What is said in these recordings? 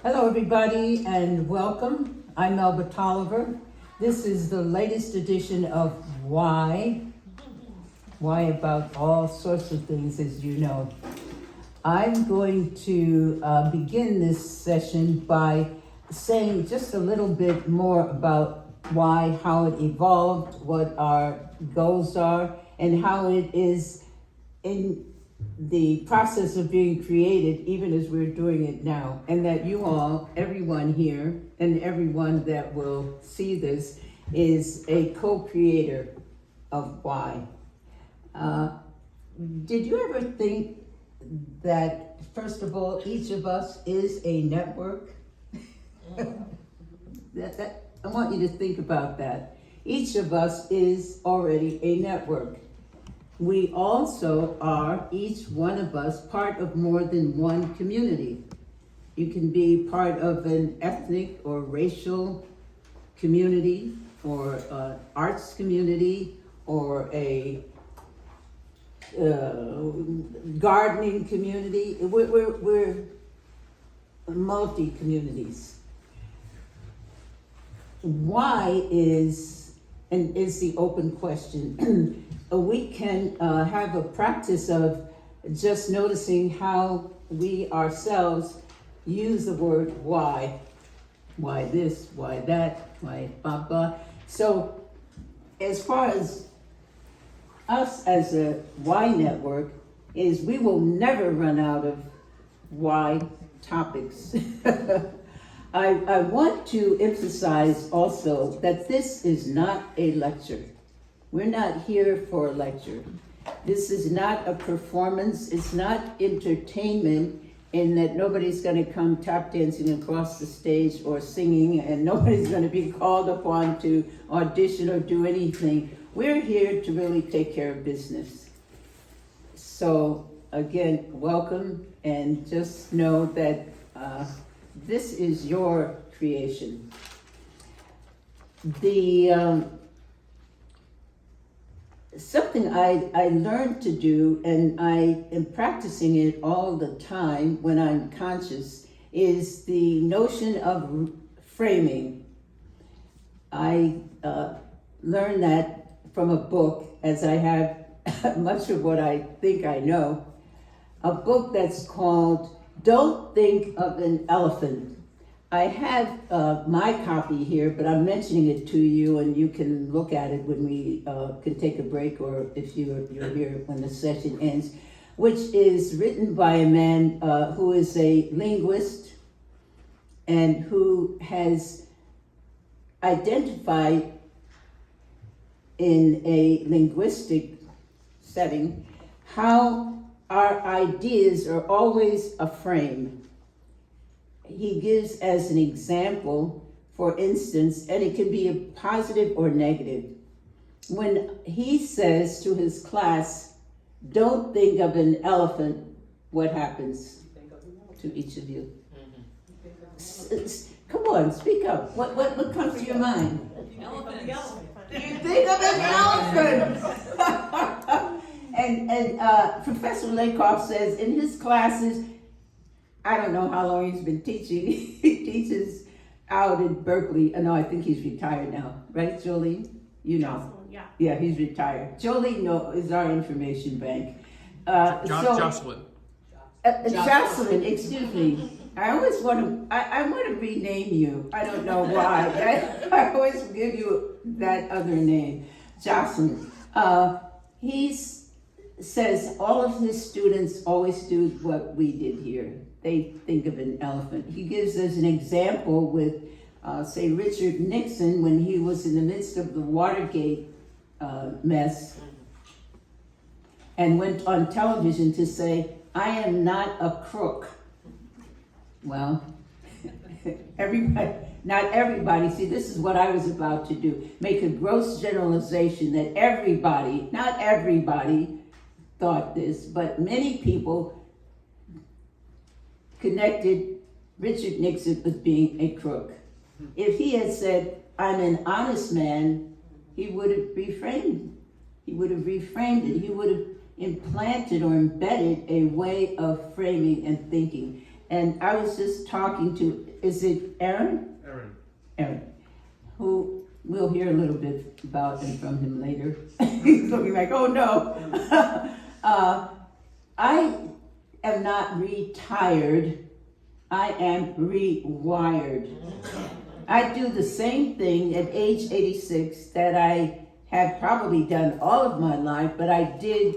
Hello, everybody, and welcome. I'm Melba Tolliver. This is the latest edition of Why about all sorts of things, as you know. I'm going to begin this session by saying just a little bit more about why, how it evolved, what our goals are, and how it is in the process of being created, even as we're doing it now, and that you all, everyone here, and everyone that will see this, is a co-creator of why. Did you ever think that, first of all, each of us is a network? I want you to think about that. Each of us is already a network. We also are, each one of us, part of more than one community. You can be part of an ethnic or racial community, or arts community, or a gardening community. We're multi-communities. Why is the open question. We can have a practice of just noticing how we ourselves use the word why. Why this, why that, why blah, blah. So as far as us as a why network is, we will never run out of why topics. I want to emphasize also that this is not a lecture. We're not here for a lecture. This is not a performance. It's not entertainment in that nobody's going to come tap dancing across the stage or singing, and nobody's going to be called upon to audition or do anything. We're here to really take care of business. So again, welcome, and just know that this is your creation. Something I learned to do, and I am practicing it all the time when I'm conscious, is the notion of framing. I learned that from a book, as I have much of what I think I know, a book that's called Don't Think of an Elephant. I have my copy here, but I'm mentioning it to you, and you can look at it when we can take a break, or if you're here when the session ends, which is written by a man who is a linguist and who has identified in a linguistic setting how our ideas are always a frame. He gives as an example, for instance, and it can be a positive or negative. When he says to his class, don't think of an elephant, what happens to each of you? Come on, speak up. What comes to your mind? Elephant. You think of an elephant. and Professor Lakoff says in his classes, I don't know how long he's been teaching. He teaches out in Berkeley. No, I think he's retired now, right, Jolene? You know. Yeah. Yeah, he's retired. Jolene is our information bank. Jocelyn. Jocelyn, excuse me. I always want to. I want to rename you. I don't know why. I always give you that other name, Jocelyn. He says all of his students always do what we did here. They think of an elephant. He gives us an example with, say, Richard Nixon when he was in the midst of the Watergate mess and went on television to say, I am not a crook. Well, not everybody, see, this is what I was about to do, make a gross generalization that not everybody thought this, but many people connected Richard Nixon with being a crook. If he had said, I'm an honest man, he would have reframed it. He would have implanted or embedded a way of framing and thinking. And I was just talking to, is it Aaron? Aaron, who we'll hear a little bit about and from him later. He's looking like, oh no. I am not retired, I am rewired. I do the same thing at age 86 that I have probably done all of my life, but I did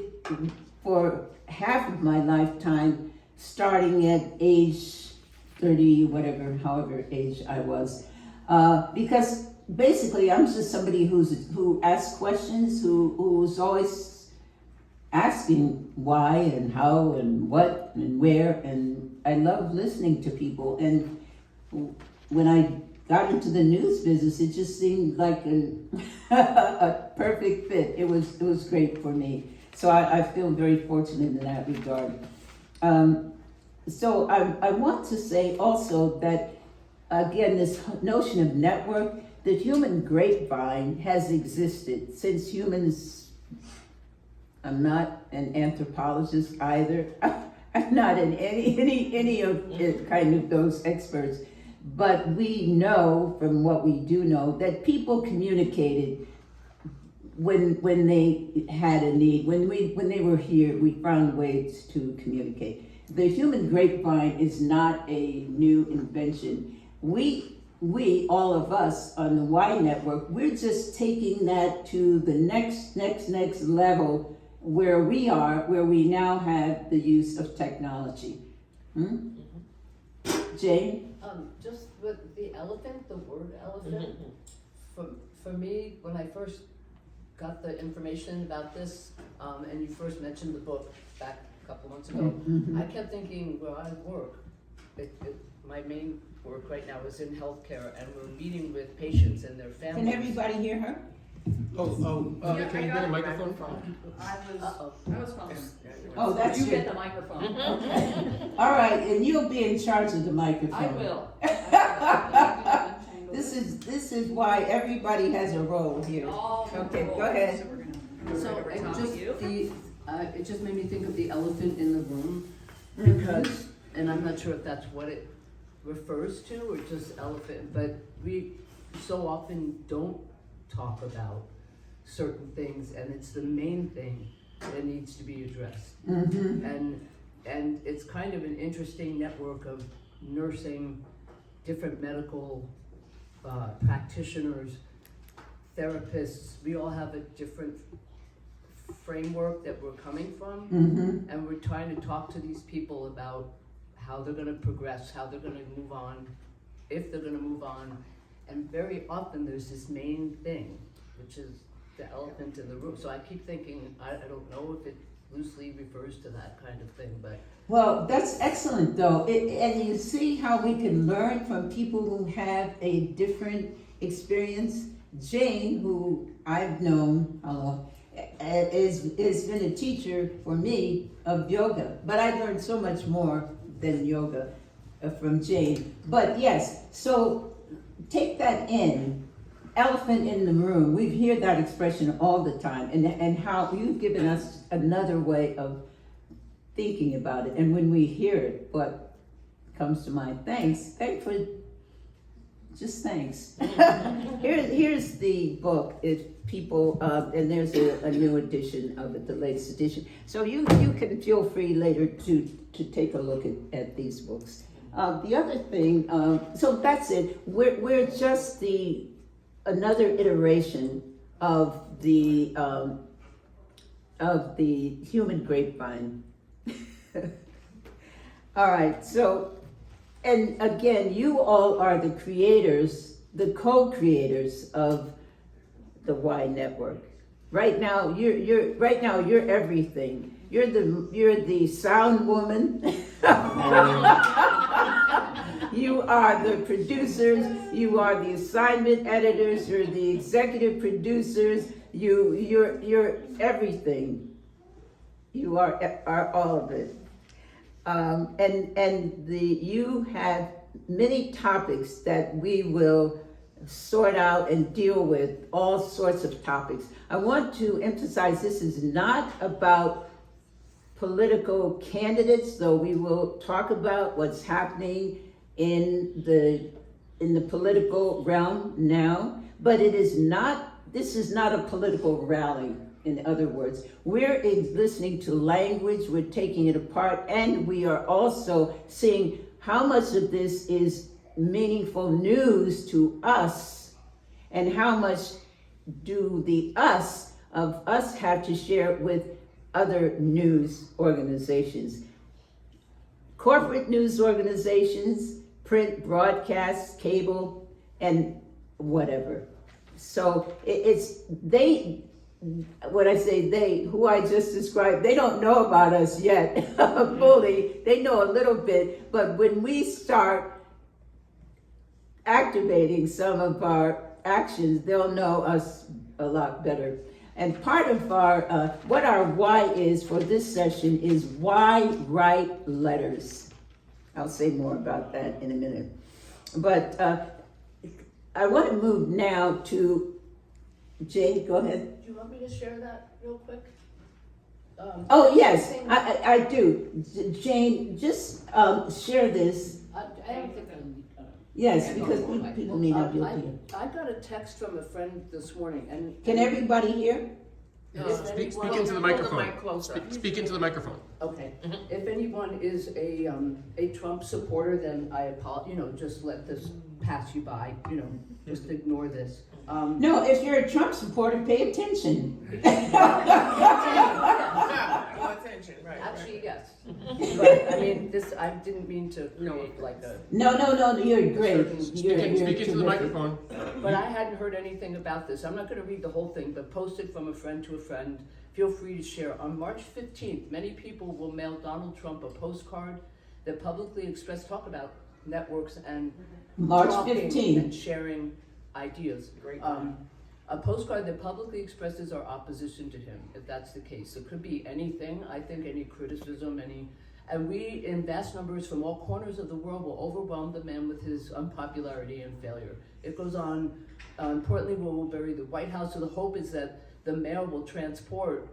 for half of my lifetime, starting at age 30, whatever, however age I was. Because basically I'm just somebody who asks questions, who's always asking why and how and what and where, and I love listening to people. And when I got into the news business, it just seemed like a perfect fit. It was great for me. So I feel very fortunate in that regard. So I want to say also that, again, this notion of network, the human grapevine has existed since humans. I'm not an anthropologist either. I'm not in any of it, kind of those experts. But we know from what we do know that people communicated when they had a need. When they were here, we found ways to communicate. The human grapevine is not a new invention. We all of us on the Y Network, we're just taking that to the next level where we now have the use of technology. Jane? Just with the elephant, the word elephant, for me, when I first got the information about this, and you first mentioned the book back a couple months ago, I kept thinking, well, I work. My main work right now is in healthcare, and we're meeting with patients and their families. Can everybody hear her? Yeah, can you get a microphone? I was calling. Oh, that's you you. get the microphone. Okay. All right, and you'll be in charge of the microphone. I will. This is why everybody has a role here. Okay, go ahead. So it just made me think of the elephant in the room, because, and I'm not sure if that's what it refers to or just elephant, but we so often don't talk about certain things, and it's the main thing that needs to be addressed. And it's kind of an interesting network of nursing, different medical practitioners, therapists. We all have a different framework that we're coming from, and we're trying to talk to these people about how they're going to progress, how they're going to move on, if they're going to move on. And very often there's this main thing, which is the elephant in the room. So I keep thinking, I don't know if it loosely refers to that kind of thing, but. Well, that's excellent though. And you see how we can learn from people who have a different experience. Jane, who I've known, has been a teacher for me of yoga, but I learned so much more than yoga from Jane. But yes, so take that in, elephant in the room. We hear that expression all the time, and how you've given us another way of thinking about it. And when we hear it, what comes to mind? Thanks for just thanks. Here's the book. If people and there's a new edition of it, the latest edition. So you can feel free later to take a look at these books. The other thing, so that's it. We're just another iteration of the human grapevine. All right, so, and again, you all are the creators, the co-creators of the Y Network. Right now, you're everything. You're the sound woman. You are the producers. You are the assignment editors. You're the executive producers. You're everything. You are all of it. You have many topics that we will sort out and deal with, all sorts of topics. I want to emphasize this is not about political candidates, though we will talk about what's happening in the political realm now, but this is not a political rally. In other words, we're listening to language, we're taking it apart, and we are also seeing how much of this is meaningful news to us, and how much do the us of us have to share with other news organizations. Corporate news organizations, print, broadcast, cable, and whatever. So when I say they, who I just described, they don't know about us yet fully. They know a little bit, but when we start activating some of our actions, they'll know us a lot better. And part of what our why is for this session is why write letters. I'll say more about that in a minute. But I want to move now to Jane, go ahead. Do you want me to share that real quick? Oh, yes, I do. Jane, just share this. I don't think Yes, because people may not be able to hear. I got a text from a friend this morning, and Can everybody hear? Speak into the microphone. Speak into the microphone. Okay. If anyone is a Trump supporter, then I apologize. Just let this pass you by. Just ignore this. No, if you're a Trump supporter, pay attention. Actually, yes. But I mean, I didn't mean to create like a. No, you're great. Speak You're into the terrific. microphone. But I hadn't heard anything about this. I'm not going to read the whole thing, but posted from a friend to a friend. Feel free to share. On March 15th, many people will mail Donald Trump a postcard that publicly talk about networks and March talking 15th. and sharing ideas. A postcard that publicly expresses our opposition to him, if that's the case. It could be anything, I think, any criticism, and we, in vast numbers from all corners of the world, will overwhelm the man with his unpopularity and failure. It goes on, importantly, we will bury the White House, so the hope is that the mail will transport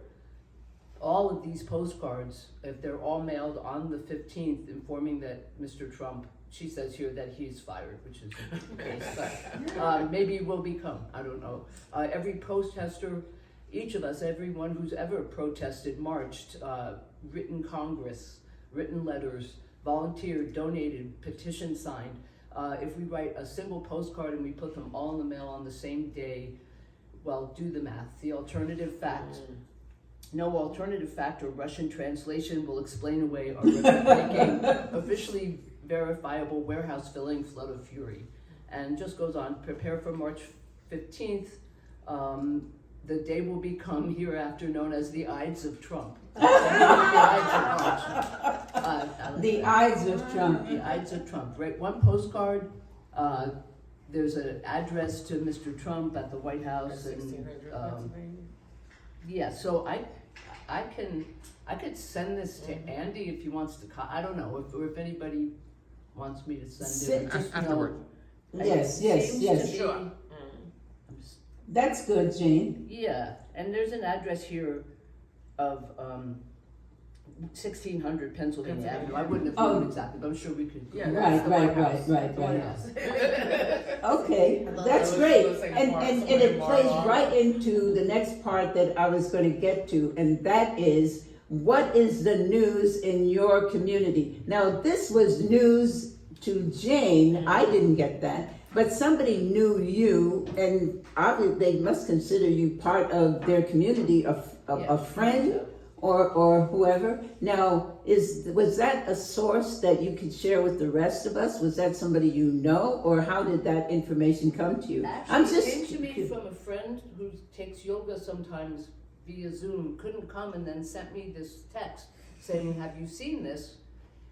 all of these postcards, if they're all mailed on the 15th, informing that Mr. Trump, she says here that he's fired, which is the case, but maybe will become, I don't know. Every protester, each of us, everyone who's ever protested, marched, written Congress, written letters, volunteered, donated, petition signed. If we write a single postcard and we put them all in the mail on the same day, well, do the math. The alternative fact, no alternative fact or Russian translation will explain away our record-breaking, officially verifiable warehouse-filling flood of fury. And just goes on, prepare for March 15th. The day will become hereafter known as the Ides of Trump. The Ides of Trump. The Ides of Trump, right? One postcard, there's an address to Mr. Trump at the White House. Yeah, so I could send this to Andy if he wants to, I don't know, if anybody wants me to send it. Just Afterward. Yes. Sure. That's good, Jane. Yeah, and there's an address here of 1600 Pennsylvania Avenue. I wouldn't have known exactly, but I'm sure we could. Yeah, Right. Okay, that's great. And it plays right into the next part that I was going to get to, and that is, what is the news in your community? Now, this was news to Jane. I didn't get that. But somebody knew you, and obviously they must consider you part of their community, a friend or whoever. Now, was that a source that you could share with the rest of us? Was that somebody you know, or how did that information come to you? Actually, it came to me from a friend who takes yoga sometimes via Zoom, couldn't come, and then sent me this text saying, "Have you seen this?"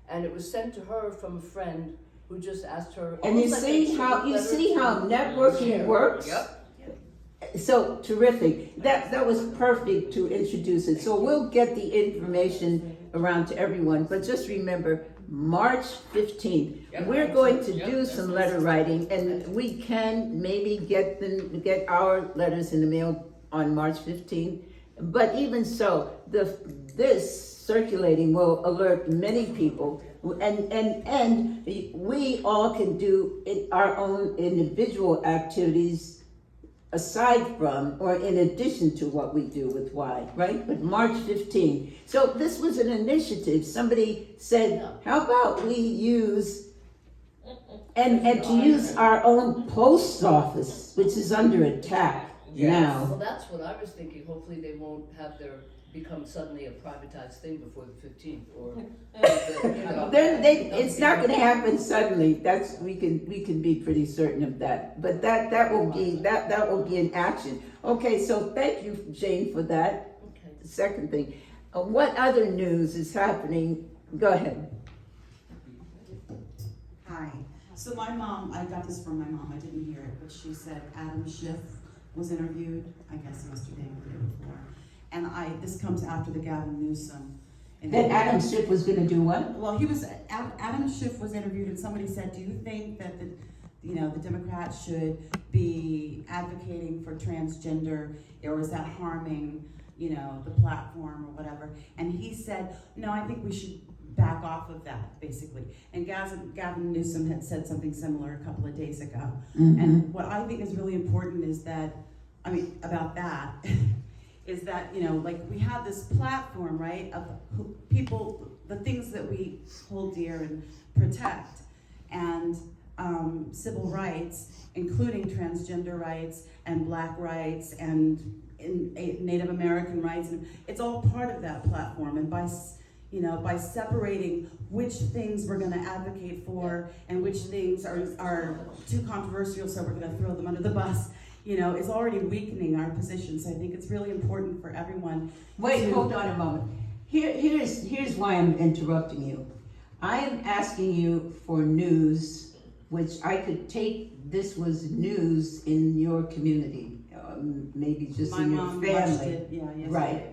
And it was sent to her from a friend who just asked her. And you see how networking works? Yep. So terrific. That was perfect to introduce it. So we'll get the information around to everyone, but just remember, March 15th, we're going to do some letter writing, and we can maybe get our letters in the mail on March 15th. But even so, this circulating will alert many people. And we all can do our own individual activities aside from or in addition to what we do with Y, right? But March 15. So this was an initiative. Somebody said, how about we use and to use our own post office, which is under attack now. Well, that's what I was thinking. Hopefully they won't have become suddenly a privatized thing before the 15th, or It's not going to happen suddenly. We can be pretty certain of that. But that will be an action. Okay, so thank you, Jane, for that. Okay. The second thing, what other news is happening? Go ahead. Hi. So my mom, I got this from my mom, I didn't hear it, but she said Adam Schiff was interviewed, I guess yesterday or the day before. And this comes after the Gavin Newsom. That Adam Schiff was going to do what? Well, Adam Schiff was interviewed and somebody said, do you think that the Democrats should be advocating for transgender, or is that harming, the platform or whatever? And he said, no, I think we should back off of that, basically. And Gavin Newsom had said something similar a couple of days ago. Mm-hmm. And what I think is really important is that, about that, is that, like we have this platform, right, of people, the things that we hold dear and protect, and civil rights, including transgender rights and Black rights and Native American rights, and it's all part of that platform. And by separating which things we're going to advocate for and which things are too controversial, so we're going to throw them under the bus, is already weakening our position. So I think it's really important for everyone. Wait, hold on a moment. Here's why I'm interrupting you. I am asking you for news, which I could take. This was news in your community, maybe just My in your mom family, watched it, yesterday. right?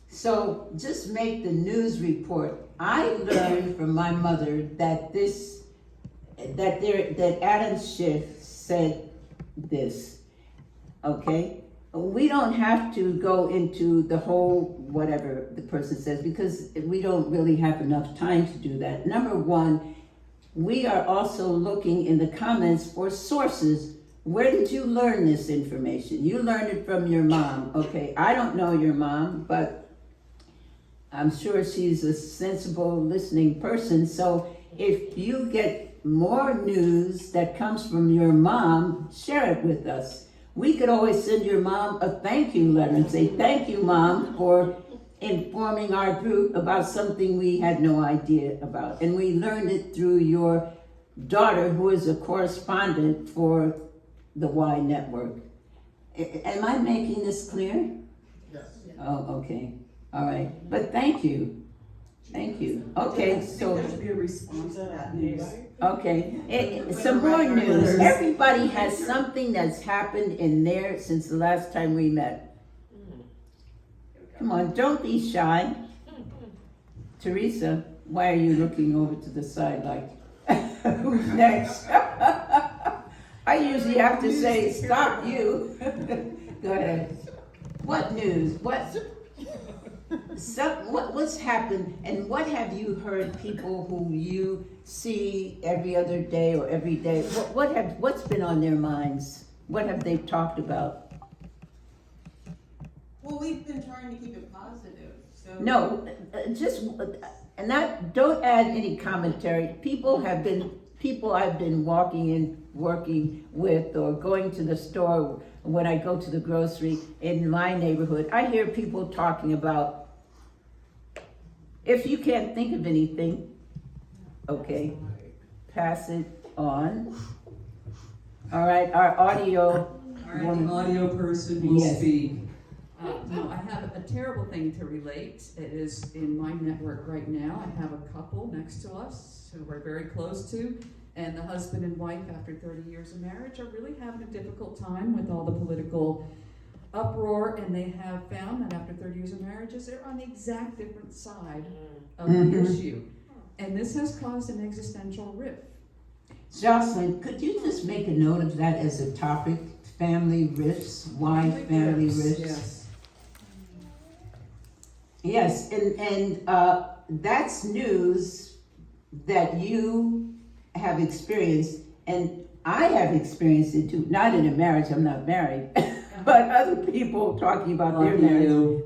So just make the news report. I learned from my mother that that Adam Schiff said this. Okay, we don't have to go into the whole whatever the person says because we don't really have enough time to do that. Number one, we are also looking in the comments for sources. Where did you learn this information? You learned it from your mom. Okay, I don't know your mom, but I'm sure she's a sensible listening person. So if you get more news that comes from your mom, share it with us. We could always send your mom a thank you letter and say, thank you, Mom, for informing our group about something we had no idea about. And we learned it through your daughter, who is a correspondent for the Y Network. Am I making this clear? Yes. Oh, okay. All right. But thank you. Thank you. Okay, so, There should be a response to that news. okay. Some more news. Everybody has something that's happened in there since the last time we met. Come on, don't be shy. Teresa, why are you looking over to the side like, who's next? I usually have to say, stop you. Go ahead. What news? What's happened, and what have you heard people who you see every other day or every day? What's been on their minds? What have they talked about? Well, we've been trying to keep it positive, so. No, and don't add any commentary. People I've been walking in, working with, or going to the store when I go to the grocery in my neighborhood. I hear people talking about, if you can't think of anything, okay, pass it on. All right, our audio. All right, the audio person will Yes. speak. No, I have a terrible thing to relate. It is in my network right now. I have a couple next to us who we're very close to, and the husband and wife, after 30 years of marriage, are really having a difficult time with all the political uproar, and they have found that after 30 years of marriages, they're on the exact different side of the issue. And this has caused an existential rift. Jocelyn, could you just make a note of that as a topic? Family rifts, why family rifts? Yes. Yes, and that's news that you have experienced, and I have experienced it too. Not in a marriage, I'm not married, but other people talking about their marriage.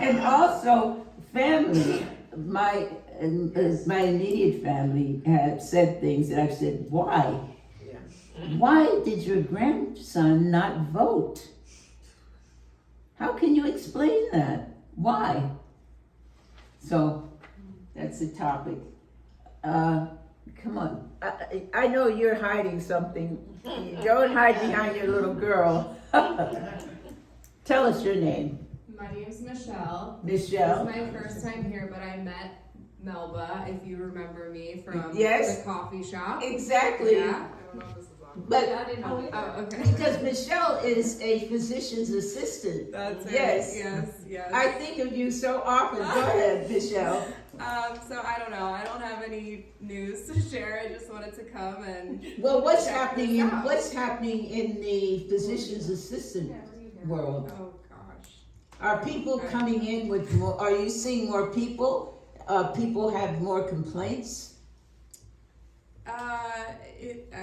And also family. My immediate family have said things that I've said, why? Why did your grandson not vote? How can you explain that? Why? So that's the topic. Come on. I know you're hiding something. Don't hide behind your little girl. Tell us your name. My name's Michelle. Michelle. This is my first time here, but I met Melba, if you remember me from Yes. the coffee shop. Exactly. Yeah. I don't know if this is on. But I didn't know. Oh, okay. because Michelle is a physician's assistant. That's right. Yes. Yes. I think of you so often. Go ahead, Michelle. So I don't know. I don't have any news to share. I just wanted to come and. Well, what's check happening this in out. the physician's assistant world? Oh gosh. Are people coming in with more? Are you seeing more people? People have more complaints. I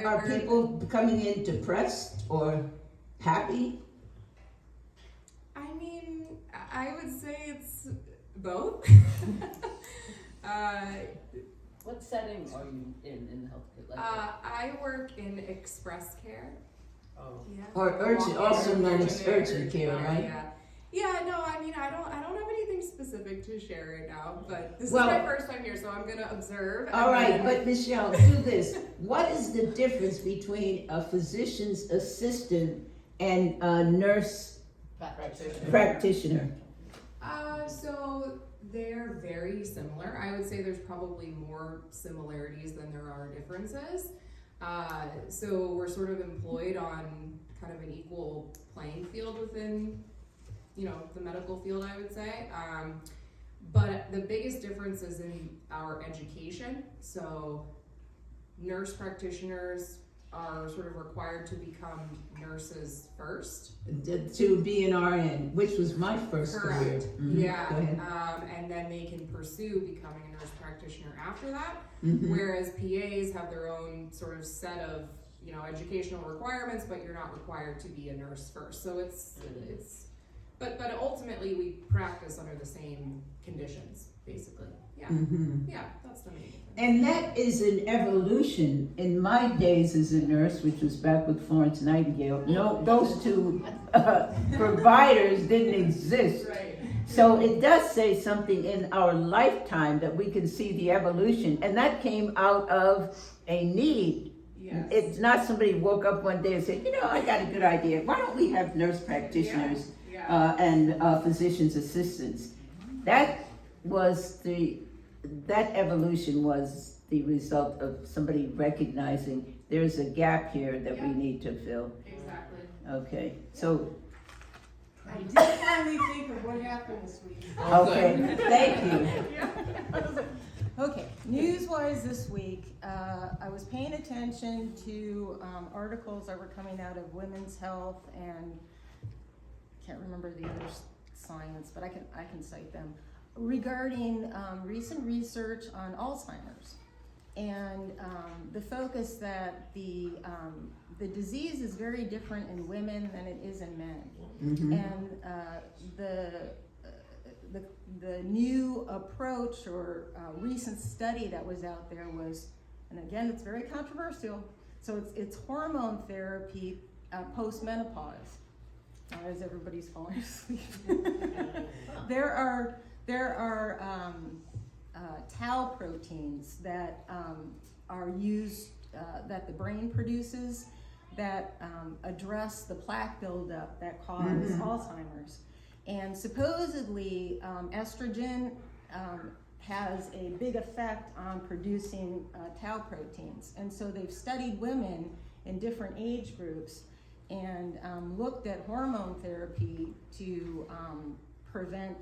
Are heard- people coming in depressed or happy? I mean, I would say it's both. What setting are you in the healthcare? Like, I work in express care. oh. Yeah. Or urgent, also known as urgent care, right? Yeah. Yeah, no, I mean, I don't have anything specific to share right now, but this Well- is my first time here, so I'm gonna observe. All and right, then- but Michelle, do this. What is the difference between a physician's assistant and a nurse practitioner? So they're very similar. I would say there's probably more similarities than there are differences. So we're sort of employed on kind of an equal playing field within, the medical field, I would say. But the biggest difference is in our education. So nurse practitioners are sort of required to become nurses first. To be an RN, which was my first career. Correct. Mhm. Yeah. Go ahead. And then they can pursue becoming a nurse practitioner after that. Mhm. Whereas PAs have their own sort of set of, educational requirements, but you're not required to be a nurse first. So but ultimately we practice under the same conditions, basically. Yeah. Mhm. Yeah, that's the main difference. And that is an evolution. In my days as a nurse, which was back with Florence Nightingale, no, those two providers didn't exist. Right. So it does say something in our lifetime that we can see the evolution, and that came out of a need. Yes. It's not somebody woke up one day and said, I got a good idea. Why don't we have nurse practitioners Yeah. and physician's assistants? That evolution was the result of somebody recognizing there's a gap here that we need to fill. Exactly. Okay, so, I did finally think of what happened this week. okay, thank you. Okay, news-wise this week, I was paying attention to articles that were coming out of Women's Health and can't remember the other science, but I can cite them, regarding recent research on Alzheimer's and the focus that the disease is very different in women than it is in men. Mhm. And the new approach or recent study that was out there was, and again, it's very controversial. So it's hormone therapy post-menopause. As everybody's falling asleep. There are tau proteins that are used that the brain produces that address the plaque buildup that cause Alzheimer's. And supposedly estrogen has a big effect on producing tau proteins. And so they've studied women in different age groups and looked at hormone therapy to prevent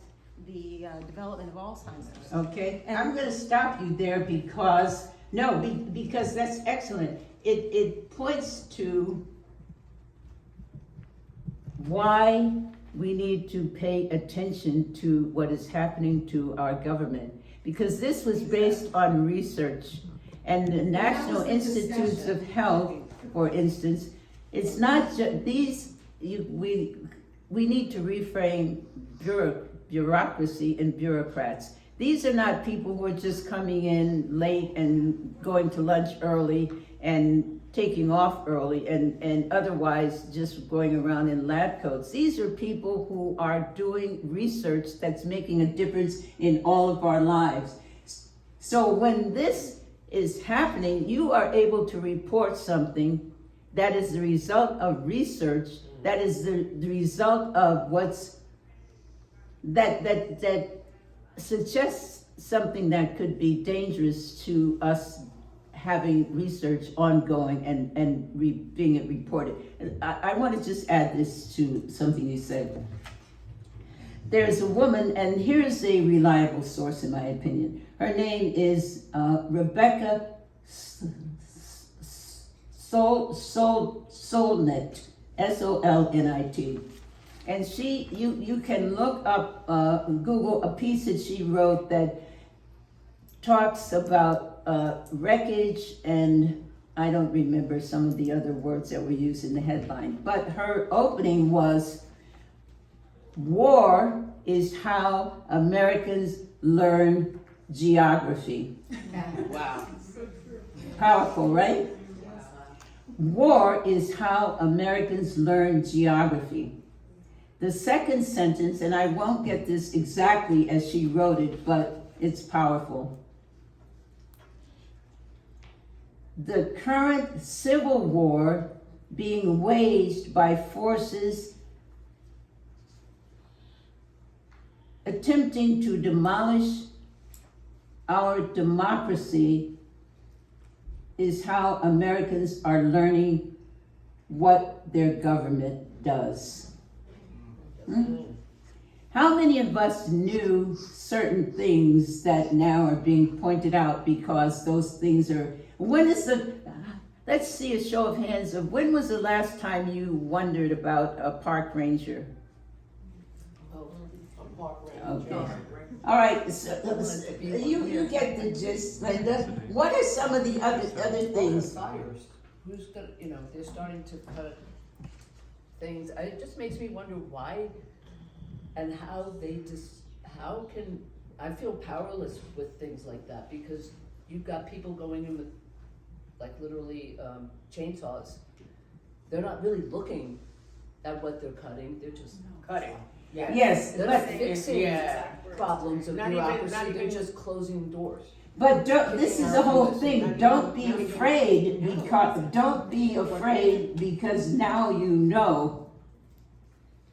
the development of Alzheimer's. Okay, I'm gonna stop you there because that's excellent. It points to why we need to pay attention to what is happening to our government, because this was based on research. And the National Institutes of Health, for instance, it's not just these, we need to reframe bureaucracy and bureaucrats. These are not people who are just coming in late and going to lunch early and taking off early and otherwise just going around in lab coats. These are people who are doing research that's making a difference in all of our lives. So when this is happening, you are able to report something that is the result of research, that is the result of that suggests something that could be dangerous to us having research ongoing and being it reported. I want to just add this to something you said. There's a woman, and here's a reliable source in my opinion. Her name is Rebecca Solnit, Solnit. And you can look up, Google a piece that she wrote that talks about wreckage, and I don't remember some of the other words that were used in the headline. But her opening was, "War is how Americans learn geography." Wow. Powerful, right? War is how Americans learn geography. The second sentence, and I won't get this exactly as she wrote it, but it's powerful. The current civil war being waged by forces attempting to demolish our democracy is how Americans are learning what their government does. How many of us knew certain things that now are being pointed out because those things are, let's see a show of hands of when was the last time you wondered about a park ranger? Okay. All right, so, you get the gist, Linda. What are some of the other things? Fires. Who's gonna, they're starting to cut things. It just makes me wonder why and how I feel powerless with things like that, because you've got people going in with, like, literally chainsaws. They're not really looking at what they're cutting, they're just cutting. Yeah. Yes, They're not fixing problems of bureaucracy, they're just closing doors. but this is the whole thing. Don't be afraid because now you know.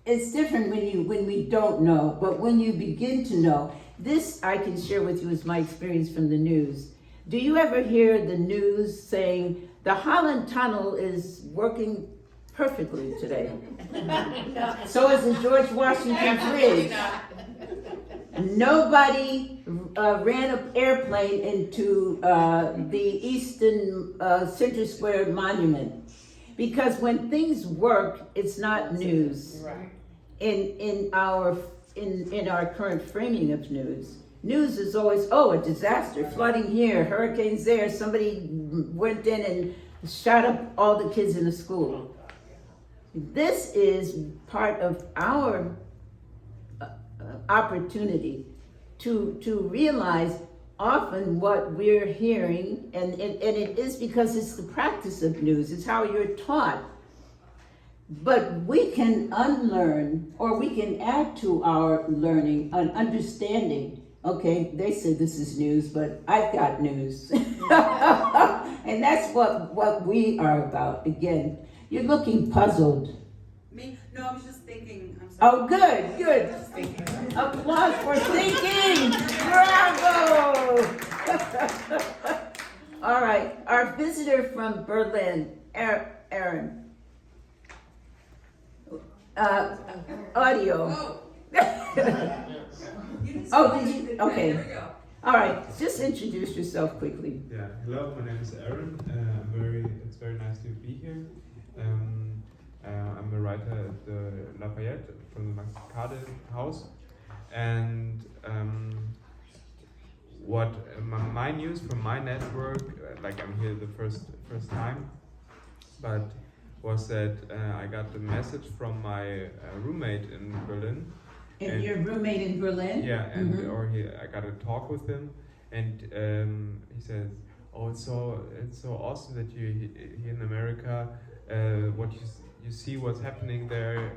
It's different when we don't know, but when you begin to know. This I can share with you as my experience from the news. Do you ever hear the news saying the Holland Tunnel is working perfectly today? So is the George Washington Bridge. Nobody ran an airplane into the Eastern Center Square Monument, because when things work, it's not news. Right. In our current framing of news. News is always, a disaster, flooding here, hurricanes there, somebody went in and shot up all the kids in the school. This is part of our opportunity to realize often what we're hearing, and it is because it's the practice of news, it's how you're taught. But we can unlearn, or we can add to our learning an understanding. Okay, they said this is news, but I've got news. And that's what we are about. Again, you're looking puzzled. Me? No, I was just thinking. I'm sorry. Oh, good. Just thinking. Applause for thinking! Bravo! All right, our visitor from Berlin, Aaron. Audio. Oh, did you? Okay. Here we go. All right, just introduce yourself quickly. Yeah, hello, my name is Aaron. It's very nice to be here. I'm a writer at the Lafayette from the Macade House, and what my news from my network, like I'm here the first time, but was that I got a message from my roommate in Berlin. And your roommate in Berlin? Yeah, and I got a talk with him, and he says, "Oh, it's so awesome that you here in America. What you see what's happening there.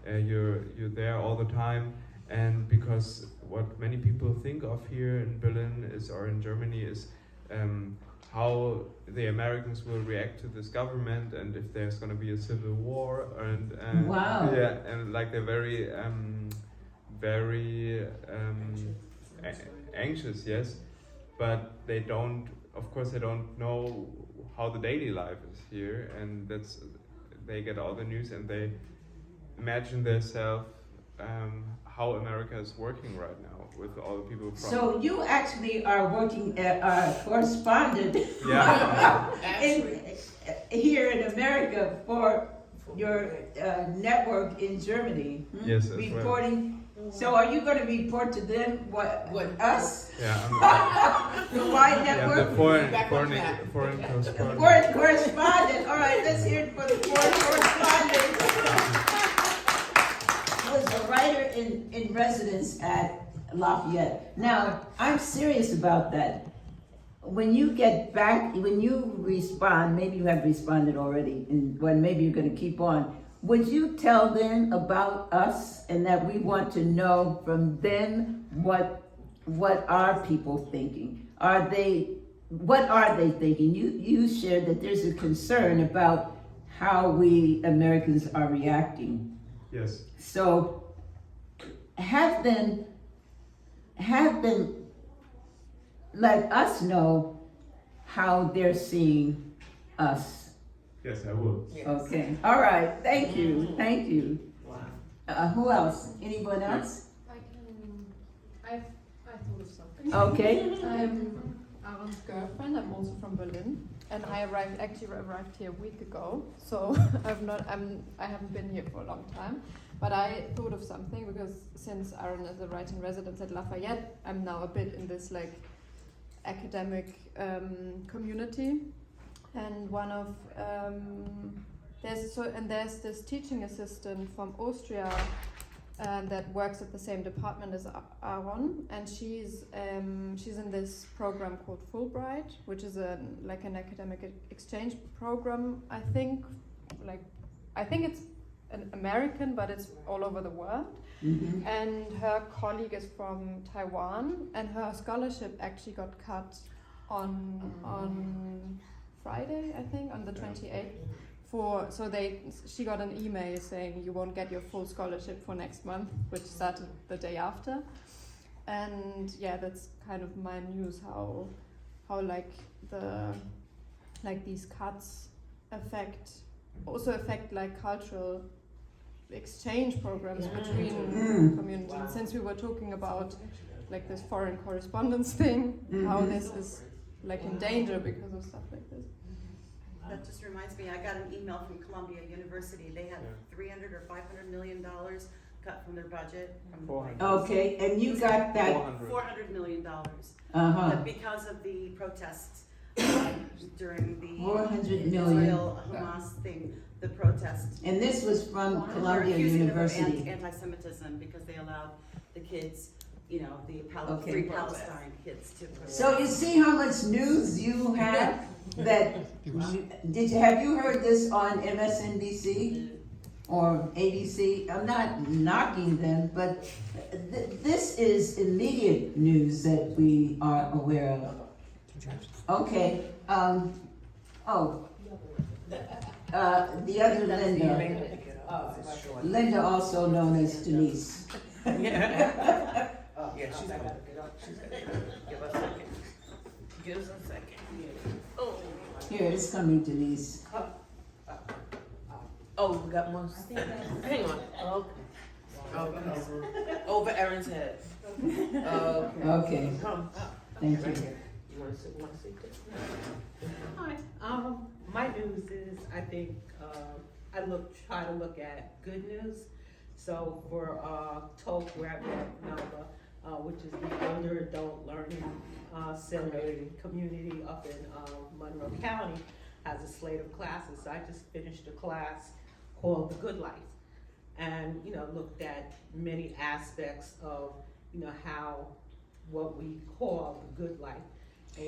You're there all the time, and because what many people think of here in Berlin or in Germany is how the Americans will react to this government, and if there's going to be a civil war, and wow. Yeah, and like they're very anxious, yes, but they don't. Of course, they don't know how the daily life is here, and they get all the news and they imagine themselves how America is working right now with all the people from. So you actually are working at a correspondent here in America for your network in Germany. Yes, as reporting. Well. So are you going to report to them what us? Yeah, the wide network. Yeah, the foreign correspondent. Foreign correspondent. All right, let's hear it for the foreign correspondent. Was a writer in residence at Lafayette. Now, I'm serious about that. When you get back, when you respond, maybe you have responded already, and well, maybe you're going to keep on. Would you tell them about us and that we want to know from them what are people thinking? What are they thinking? You shared that there's a concern about how we Americans are reacting. Yes. So have them let us know how they're seeing us. Yes, I will. Yes. Okay. All right. Thank you. Thank you. Wow. Who else? Anyone else? I thought of something. Okay. I'm Aaron's girlfriend. I'm also from Berlin, and I arrived here a week ago. So I haven't been here for a long time. But I thought of something because since Aaron is a writing resident at Lafayette, I'm now a bit in this like academic community. And one of there's this teaching assistant from Austria that works at the same department as Aaron, and she's in this program called Fulbright, which is an academic exchange program. I think it's an American, but it's all over the world. Mm-hmm. And her colleague is from Taiwan, and her scholarship actually got cut on Friday, I think, on the 28th. She got an email saying you won't get your full scholarship for next month, which started the day after. And yeah, that's kind of my news, how these cuts affect like cultural exchange programs between communities. Wow. Since we were talking about like this foreign correspondence thing, how this is like in danger because of stuff like this. That just reminds me, I got an email from Columbia University. They had $300 or $500 million cut from their budget. Okay, and you got that $400 million. But because of the protests during the 400 million Israel-Hamas thing, the protests. And this was from Columbia University. Of anti-Semitism because they allowed the kids, the Free Palestine kids to. So you see how much news you have. Have you heard this on MSNBC or ABC? I'm not knocking them, but this is immediate news that we are aware of. Okay. The other Linda. Linda, also known as Denise. Yeah, she's gonna give us a second. Give us a second. Oh. Here, it's coming, Denise. Oh, we got one. Hang on. Okay. Over Aaron's head. Okay. Come. Thank you. You want to sit? Hi. My news is, I think, try to look at good news. So for TOLC, we're at Melba, which is the Older Adult Learning Center community up in Monroe County, has a slate of classes. So I just finished a class called The Good Life, and looked at many aspects of how what we call the good life.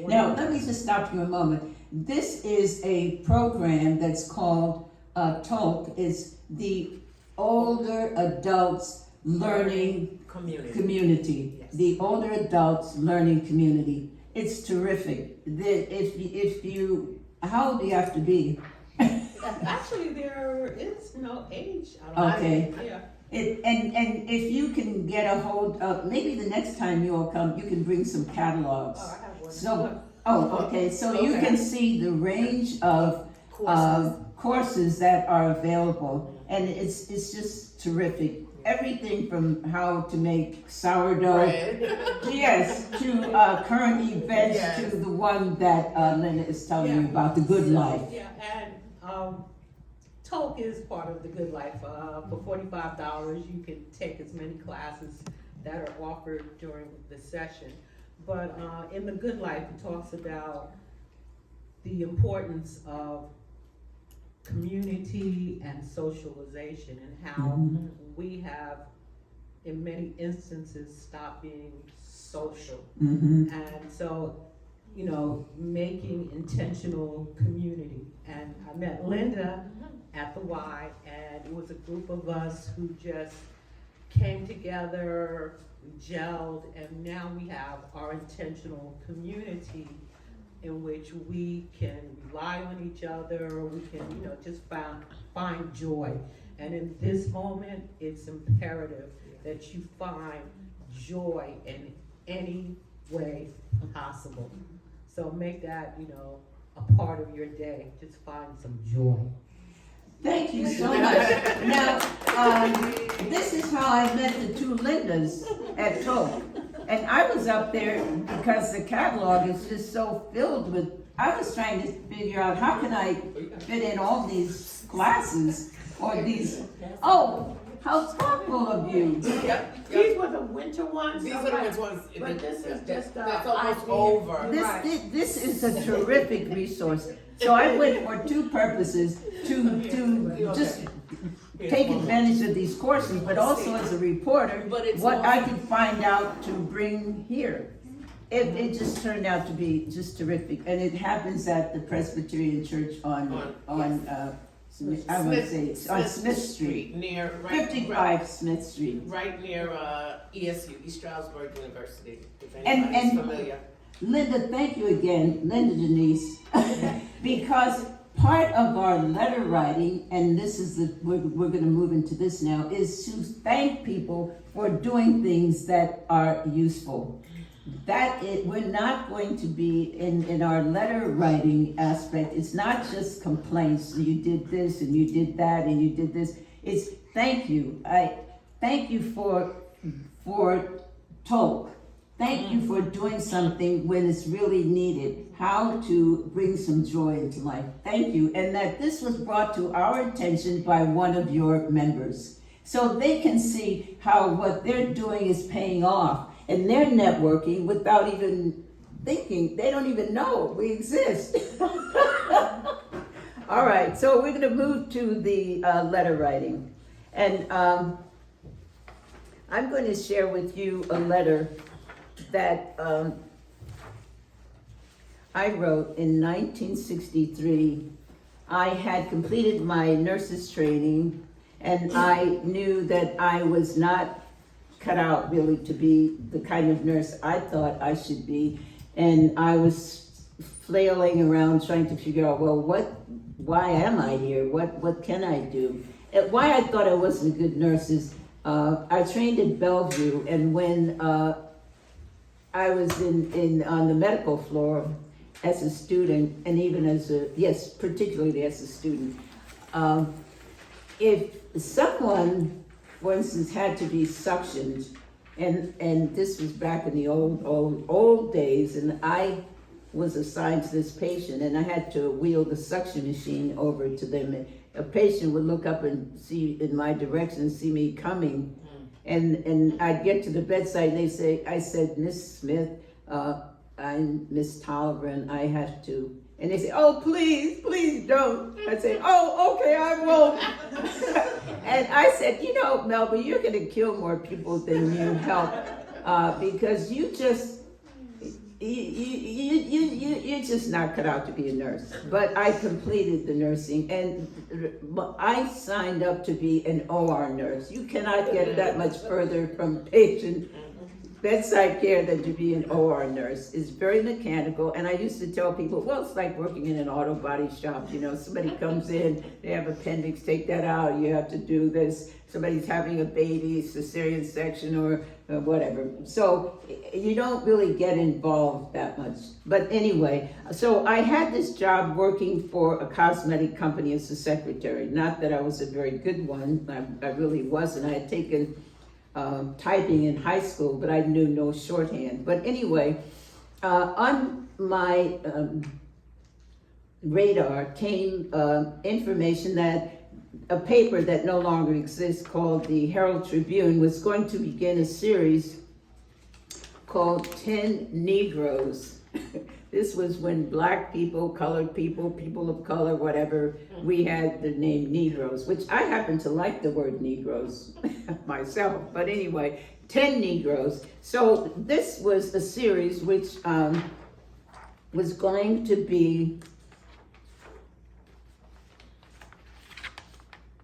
Now, let me just stop you a moment. This is a program that's called TOLC. It's the Older Adults Learning Community. Yes. The Older Adults Learning Community. It's terrific. If you, how old do you have to be? Actually, there is no age. Okay. Yeah. And if you can get a hold of, maybe the next time you all come, you can bring some catalogs. Oh, I have one. So, okay, so you Okay. can see the range of courses that are available, and it's just terrific. Everything from how to make sourdough, yes, to current events, Yes. to the one that Linda is telling you about, the good life. Yeah, and TOLC is part of the Good Life. For $45, you can take as many classes that are offered during the session. But in the Good Life, it talks about the importance of community and socialization, and how we have, in many instances, stopped being social. Mm-hmm. And so, making intentional community. And I met Linda at the Y, and it was a group of us who just came together, gelled, and now we have our intentional community in which we can rely on each other, we can, just find joy. And in this moment, it's imperative that you find joy in any way possible. So make that, a part of your day. Just find some joy. Thank you so much. Now, this is how I met the two Lindas at TOLC. And I was up there because the catalog is just so filled with, I was trying to figure out how can I fit in all these classes or these, oh, how thoughtful of you. These were the winter ones. These are the winter ones. But this is just That's almost over. This is a terrific resource. So I went for two purposes, to just take advantage of these courses, but also as a reporter, what I could find out to bring here. It just turned out to be just terrific, and it happens at the Presbyterian Church on I would say it's on Smith Street, near 55 Smith Street. right near ESU, East Stroudsburg University. If And- anybody's familiar. Linda, thank you again, Linda Denise, because part of our letter writing, and this is we're going to move into this now, is to thank people for doing things that are useful. We're not going to be in our letter writing aspect. It's not just complaints. You did this and you did that and you did this. It's thank you. I thank you for TOLC. Thank you for doing something when it's really needed. How to bring some joy into life. Thank you. And that this was brought to our attention by one of your members. So they can see how what they're doing is paying off. And they're networking without even thinking. They don't even know we exist. All right, so we're going to move to the letter writing. And I'm going to share with you a letter that I wrote in 1963. I had completed my nurse's training, and I knew that I was not cut out really to be the kind of nurse I thought I should be. And I was flailing around trying to figure out, well, why am I here? What can I do? And why I thought I wasn't a good nurse is I trained at Bellevue, and when I was on the medical floor as a student, and even particularly as a student, if someone, for instance, had to be suctioned, and this was back in the old days, and I was assigned to this patient, and I had to wheel the suction machine over to them. And a patient would look up and see in my direction and see me coming, and I'd get to the bedside, and I said, Miss Smith, I'm Miss Tolliver, and I have to. And they say, oh, please don't. I say, oh, okay, I won't. And I said, you know, Melba, you're going to kill more people than you help, because you're just not cut out to be a nurse. But I completed the nursing, and I signed up to be an OR nurse. You cannot get that much further from patient bedside care than to be an OR nurse. It's very mechanical, and I used to tell people, well, it's like working in an auto body shop. You know, somebody comes in, they have appendix, take that out, you have to do this. Somebody's having a baby, cesarean section, or whatever. So you don't really get involved that much. But anyway, so I had this job working for a cosmetic company as a secretary. Not that I was a very good one, I really wasn't. I had taken typing in high school, but I knew no shorthand. But anyway, on my radar came information that a paper that no longer exists called the Herald Tribune was going to begin a series called 10 Negroes. This was when black people, colored people, people of color, whatever, we had the name Negroes, which I happen to like the word Negroes myself. But anyway, 10 Negroes. So this was a series which was going to be,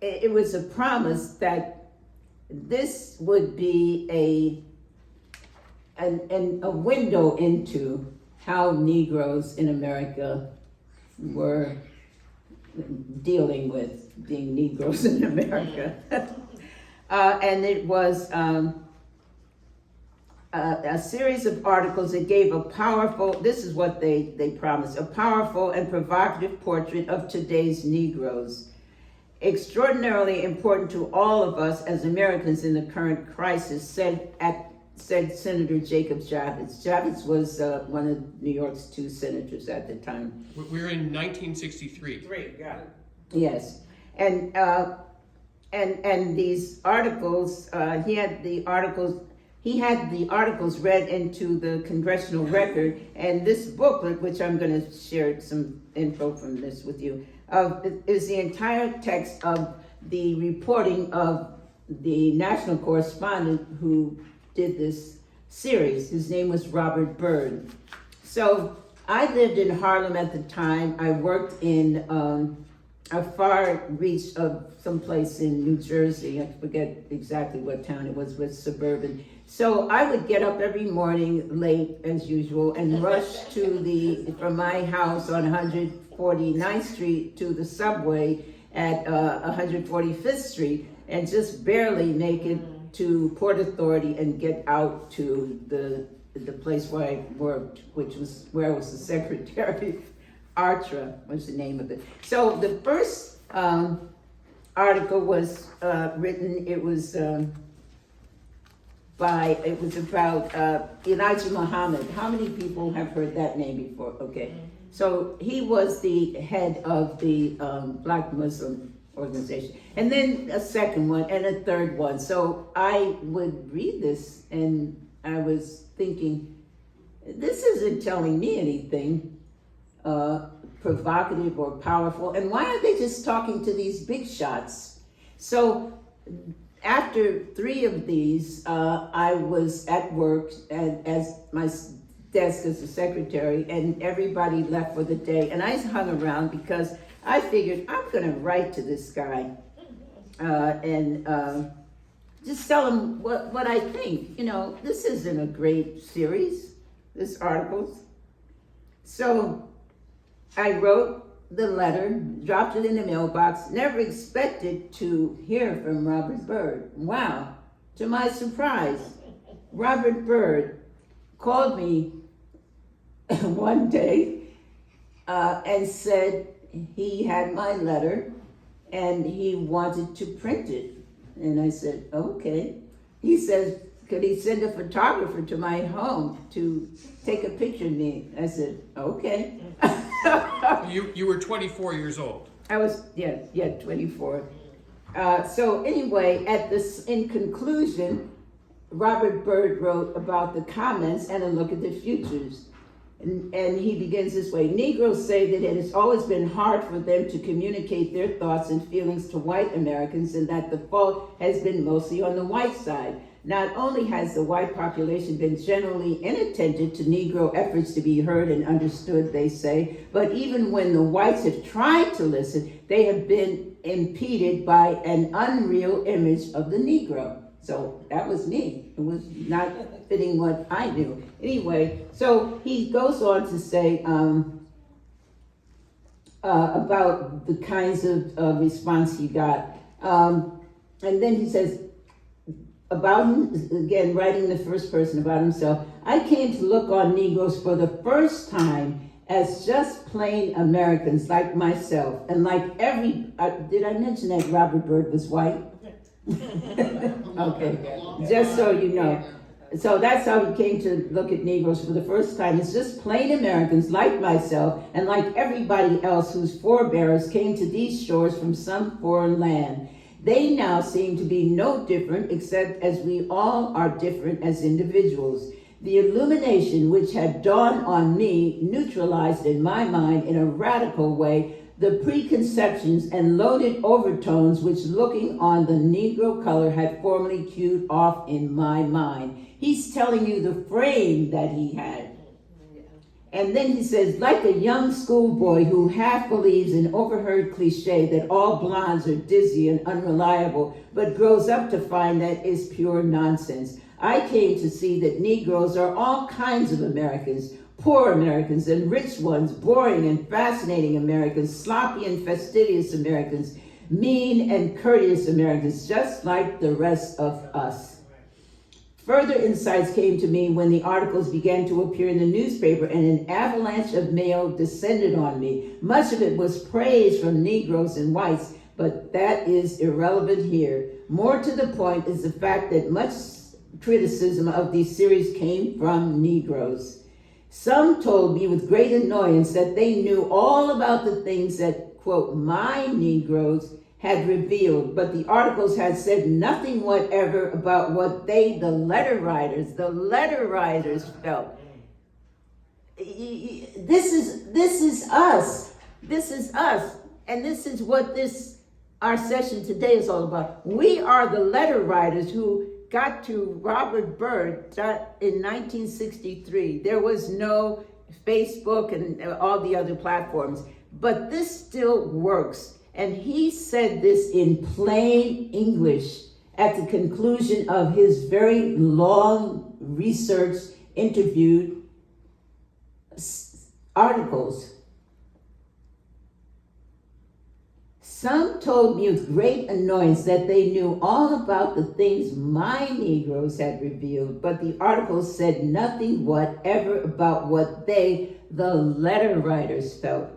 it was a promise that this would be a window into how Negroes in America were dealing with being Negroes in America. And it was a series of articles that gave a powerful, this is what they promised, a powerful and provocative portrait of today's Negroes. Extraordinarily important to all of us as Americans in the current crisis, said Senator Jacob Javits. Javits was one of New York's 2 senators at the time. We're in 1963. Great, got it. Yes, and these articles, he had the articles read into the congressional record, and this booklet, which I'm going to share some info from this with you, is the entire text of the reporting of the national correspondent who did this series. His name was Robert Byrd. So I lived in Harlem at the time. I worked in a far reach of someplace in New Jersey. I forget exactly what town it was, but suburban. So I would get up every morning late as usual and rush from my house on 149th Street to the subway at 145th Street and just barely make it to Port Authority and get out to the place where I worked, which was where I was the secretary. Artra was the name of it. So the first article was written. It was about Elijah Muhammad. How many people have heard that name before? Okay, so he was the head of the Black Muslim organization, and then a second one and a third one. So I would read this and I was thinking, this isn't telling me anything provocative or powerful, and why are they just talking to these big shots? So after 3 of these, I was at work as my desk as a secretary, and everybody left for the day, and I hung around because I figured I'm going to write to this guy and just tell him what I think. You know, this isn't a great series, this articles. So I wrote the letter, dropped it in the mailbox, never expected to hear from Robert Byrd. Wow, to my surprise, Robert Byrd called me one day and said he had my letter and he wanted to print it. And I said, okay. He says, could he send a photographer to my home to take a picture of me? I said, okay. You were 24 years old. I was, 24. So anyway, in conclusion, Robert Byrd wrote about the comments and a look at the futures. And he begins this way: Negroes say that it has always been hard for them to communicate their thoughts and feelings to white Americans, and that the fault has been mostly on the white side. Not only has the white population been generally inattentive to Negro efforts to be heard and understood, they say, but even when the whites have tried to listen, they have been impeded by an unreal image of the Negro. So that was me. It was not fitting what I knew. Anyway, so he goes on to say about the kinds of response he got. And then he says, about him, again, writing the first person about himself, I came to look on Negroes for the first time as just plain Americans like myself. And like did I mention that Robert Byrd was white? Okay, just so you know. So that's how he came to look at Negroes for the first time. It's just plain Americans like myself and like everybody else whose forebears came to these shores from some foreign land. They now seem to be no different, except as we all are different as individuals. The illumination which had dawned on me neutralized in my mind in a radical way the preconceptions and loaded overtones which looking on the Negro color had formerly cued off in my mind. He's telling you the frame that he had. And then he says, like a young schoolboy who half believes an overheard cliche that all blondes are dizzy and unreliable, but grows up to find that is pure nonsense. I came to see that Negroes are all kinds of Americans, poor Americans and rich ones, boring and fascinating Americans, sloppy and fastidious Americans, mean and courteous Americans, just like the rest of us. Further insights came to me when the articles began to appear in the newspaper and an avalanche of mail descended on me. Much of it was praise from Negroes and whites, but that is irrelevant here. More to the point is the fact that much criticism of these series came from Negroes. Some told me with great annoyance that they knew all about the things that, quote, my Negroes had revealed, but the articles had said nothing whatever about what they, the letter writers felt. This is us. This is us. And this is what our session today is all about. We are the letter writers who got to Robert Byrd in 1963. There was no Facebook and all the other platforms, but this still works. And he said this in plain English at the conclusion of his very long research interviewed articles. Some told me with great annoyance that they knew all about the things my Negroes had revealed, but the articles said nothing whatever about what they, the letter writers, felt.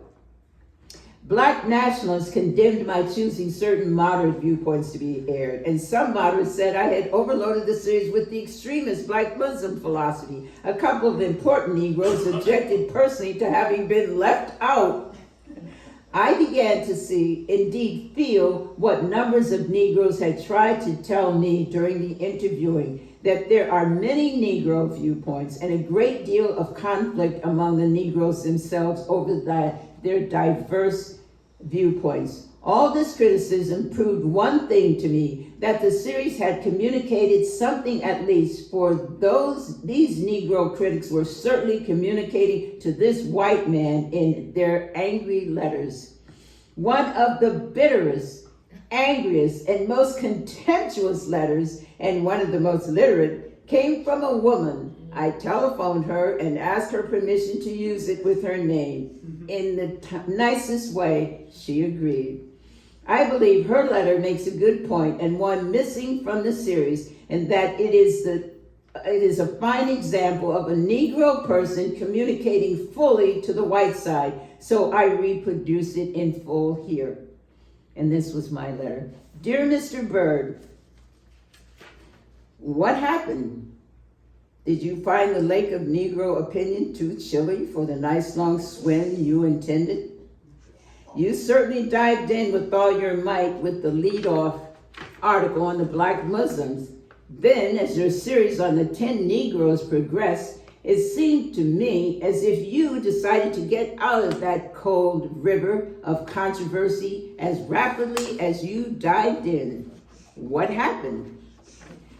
Black nationalists condemned my choosing certain moderate viewpoints to be aired, and some moderates said I had overloaded the series with the extremist Black Muslim philosophy. A couple of important Negroes objected personally to having been left out. I began to see, indeed feel, what numbers of Negroes had tried to tell me during the interviewing, that there are many Negro viewpoints and a great deal of conflict among the Negroes themselves over their diverse viewpoints. All this criticism proved one thing to me, that the series had communicated something at least, for these Negro critics were certainly communicating to this white man in their angry letters. One of the bitterest, angriest, and most contemptuous letters, and one of the most literate, came from a woman. I telephoned her and asked her permission to use it with her name. In the nicest way, she agreed. I believe her letter makes a good point, and one missing from the series, and that it is a fine example of a Negro person communicating fully to the white side. So I reproduce it in full here. And this was my letter. Dear Mr. Byrd, What happened? Did you find the Lake of Negro opinion too chilly for the nice long swim you intended? You certainly dived in with all your might with the lead-off article on the Black Muslims. Then, as your series on the 10 Negroes progressed, it seemed to me as if you decided to get out of that cold river of controversy as rapidly as you dived in. What happened?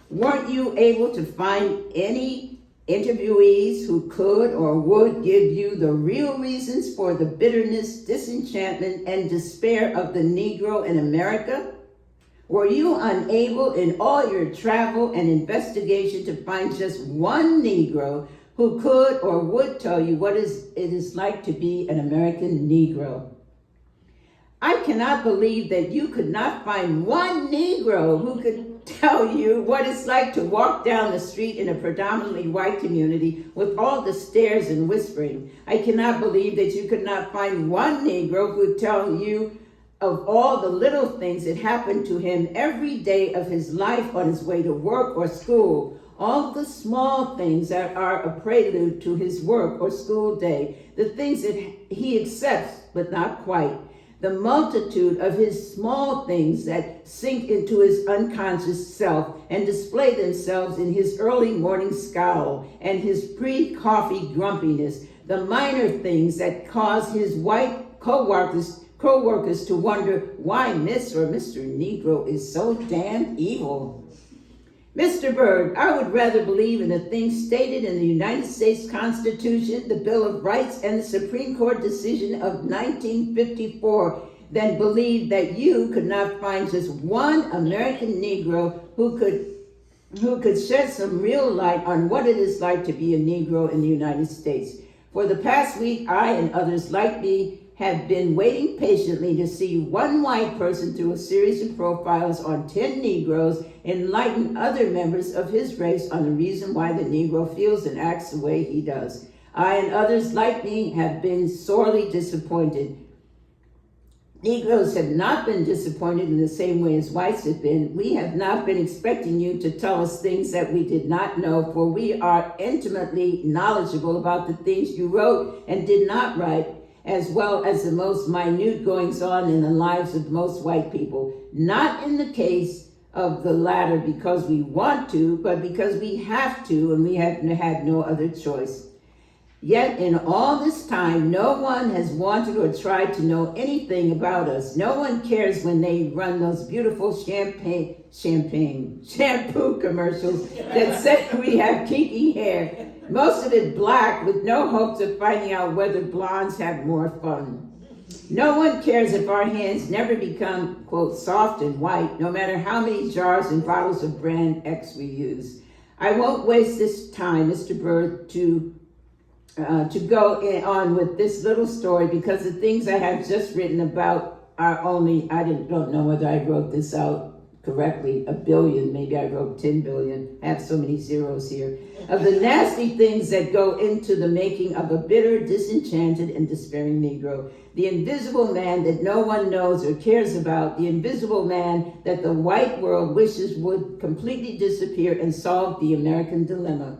Weren't you able to find any interviewees who could or would give you the real reasons for the bitterness, disenchantment, and despair of the Negro in America? Were you unable in all your travel and investigation to find just one Negro who could or would tell you what it is like to be an American Negro? I cannot believe that you could not find one Negro who could tell you what it's like to walk down the street in a predominantly white community with all the stares and whispering. I cannot believe that you could not find one Negro who would tell you of all the little things that happened to him every day of his life on his way to work or school. All the small things that are a prelude to his work or school day, the things that he accepts but not quite. The multitude of his small things that sink into his unconscious self and display themselves in his early morning scowl and his pre-coffee grumpiness. The minor things that cause his white co-workers to wonder why Miss or Mr. Negro is so damn evil. Mr. Byrd, I would rather believe in the things stated in the United States Constitution, the Bill of Rights, and the Supreme Court decision of 1954 than believe that you could not find just one American Negro who could shed some real light on what it is like to be a Negro in the United States. For the past week, I and others like me have been waiting patiently to see one white person through a series of profiles on 10 Negroes enlighten other members of his race on the reason why the Negro feels and acts the way he does. I and others like me have been sorely disappointed. Negroes have not been disappointed in the same way as whites have been. We have not been expecting you to tell us things that we did not know, for we are intimately knowledgeable about the things you wrote and did not write, as well as the most minute goings-on in the lives of most white people. Not in the case of the latter because we want to, but because we have to, and we have had no other choice. Yet in all this time, no one has wanted or tried to know anything about us. No one cares when they run those beautiful shampoo commercials that say we have kinky hair. Most of it black with no hopes of finding out whether blondes have more fun. No one cares if our hands never become, quote, soft and white, no matter how many jars and bottles of brand X we use. I won't waste this time, Mr. Byrd, to go on with this little story because the things I have just written about are only, I don't know whether I wrote this out correctly, 1 billion, maybe I wrote 10 billion, I have so many zeros here, of the nasty things that go into the making of a bitter, disenchanted, and despairing Negro. The invisible man that no one knows or cares about, the invisible man that the white world wishes would completely disappear and solve the American dilemma.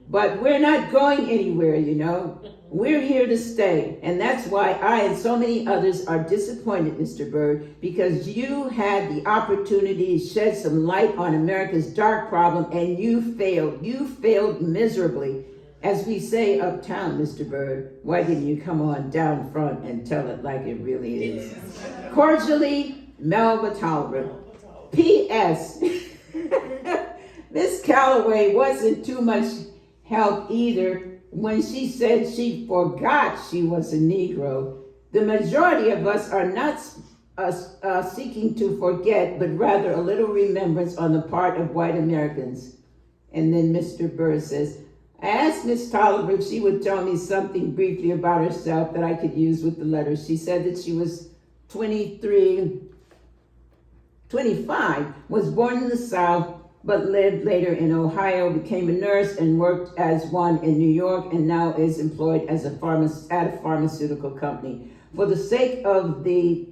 But we're not going anywhere, you know. We're here to stay. And that's why I and so many others are disappointed, Mr. Byrd, because you had the opportunity to shed some light on America's dark problem and you failed. You failed miserably. As we say uptown, Mr. Byrd, why didn't you come on down front and tell it like it really is? Cordially, Melba Tolliver. P.S. Miss Calloway wasn't too much help either when she said she forgot she was a Negro. The majority of us are not seeking to forget, but rather a little remembrance on the part of white Americans. And then Mr. Byrd says, I asked Miss Tolliver if she would tell me something briefly about herself that I could use with the letters. She said that she was 25, was born in the South, but lived later in Ohio, became a nurse, and worked as one in New York, and now is employed as at a pharmaceutical company. For the sake of the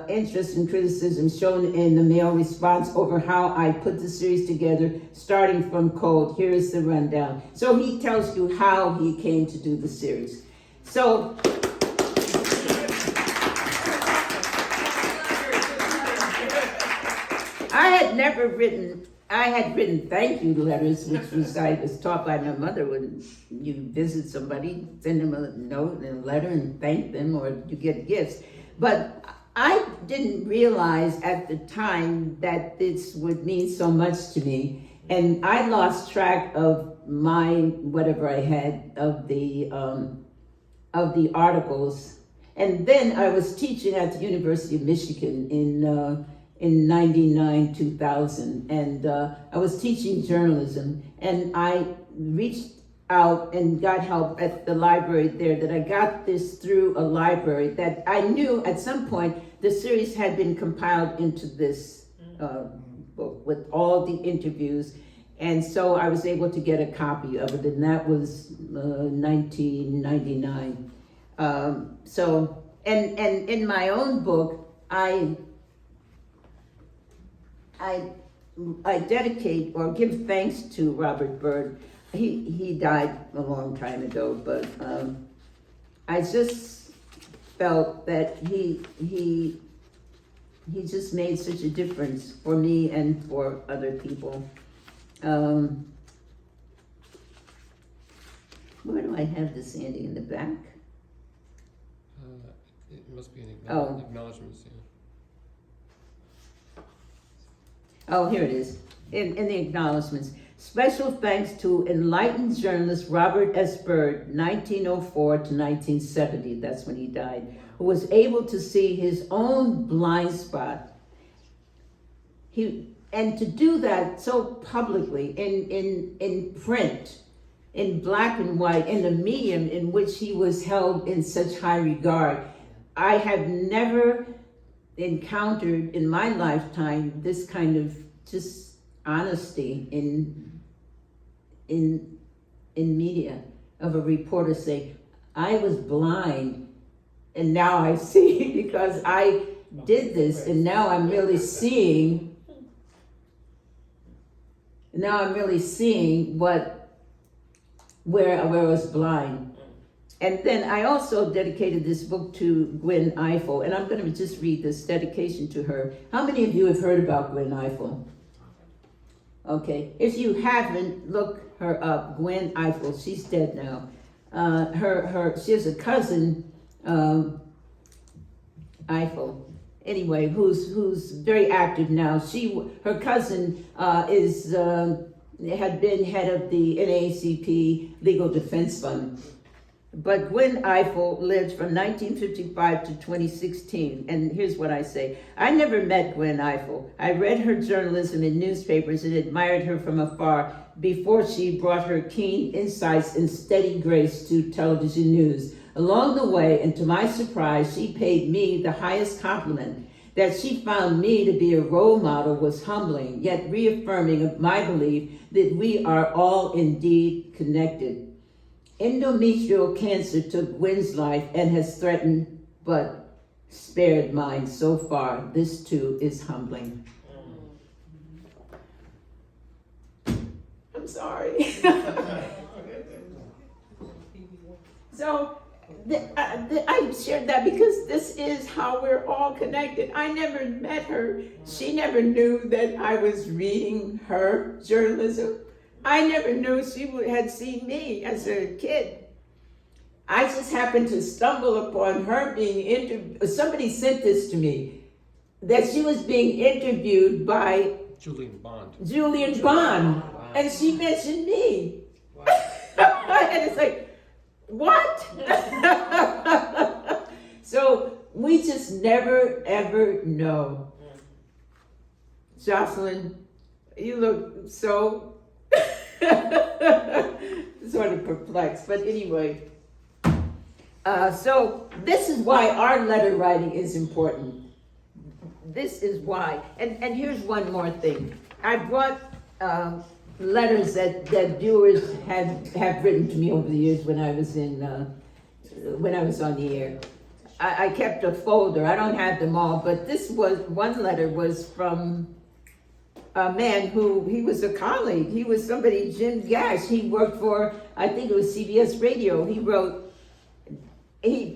interest and criticism shown in the mail response over how I put the series together, starting from cold. Here is the rundown. So he tells you how he came to do the series. So I had written thank you letters, which I was taught by my mother when you visit somebody, send them a note and a letter and thank them, or you get gifts. But I didn't realize at the time that this would mean so much to me. And I lost track of whatever I had of the articles. And then I was teaching at the University of Michigan in 99, 2000. And I was teaching journalism, and I reached out and got help at the library there, that I got this through a library that I knew at some point the series had been compiled into this book with all the interviews. And so I was able to get a copy of it, and that was 1999. So in my own book, I dedicate or give thanks to Robert Byrd. He died a long time ago, but I just felt that he just made such a difference for me and for other people. Where do I have this, Andy, in the back? It must be an Oh. acknowledgements. Yeah. Oh, here it is, in the acknowledgements. Special thanks to enlightened journalist Robert S. Byrd, 1904 to 1970, that's when he died, who was able to see his own blind spot. And to do that so publicly in print, in black and white, in the medium in which he was held in such high regard. I have never encountered in my lifetime this kind of just honesty in media, of a reporter saying, I was blind and now I see because I did this, and now I'm really seeing where I was blind. And then I also dedicated this book to Gwen Ifill, and I'm going to just read this dedication to her. How many of you have heard about Gwen Ifill? Okay, if you haven't, look her up, Gwen Ifill. She's dead now. She has a cousin, Ifill. Anyway, who's very active now. Her cousin had been head of the NAACP Legal Defense Fund. But Gwen Ifill lived from 1955 to 2016, and here's what I say. I never met Gwen Ifill. I read her journalism in newspapers and admired her from afar before she brought her keen insights and steady grace to television news. Along the way, and to my surprise, she paid me the highest compliment. That she found me to be a role model was humbling, yet reaffirming of my belief that we are all indeed connected. Endometrial cancer took Gwen's life and has threatened but spared mine so far. This too is humbling. I'm sorry. So I shared that because this is how we're all connected. I never met her. She never knew that I was reading her journalism. I never knew she had seen me as a kid. I just happened to stumble upon her being interviewed. Somebody sent this to me, that she was being interviewed by Julian Bond. Wow. And she mentioned me. Wow. And it's like, what? So we just never, ever know. Jocelyn, you look so sort of perplexed, but anyway. So this is why our letter writing is important. This is why. And here's one more thing. I brought letters that viewers have written to me over the years when I was on the air. I kept a folder. I don't have them all, but this was, one letter was from a man who, he was a colleague. He was somebody, Jim Gash. He worked for, I think it was CBS Radio. He wrote,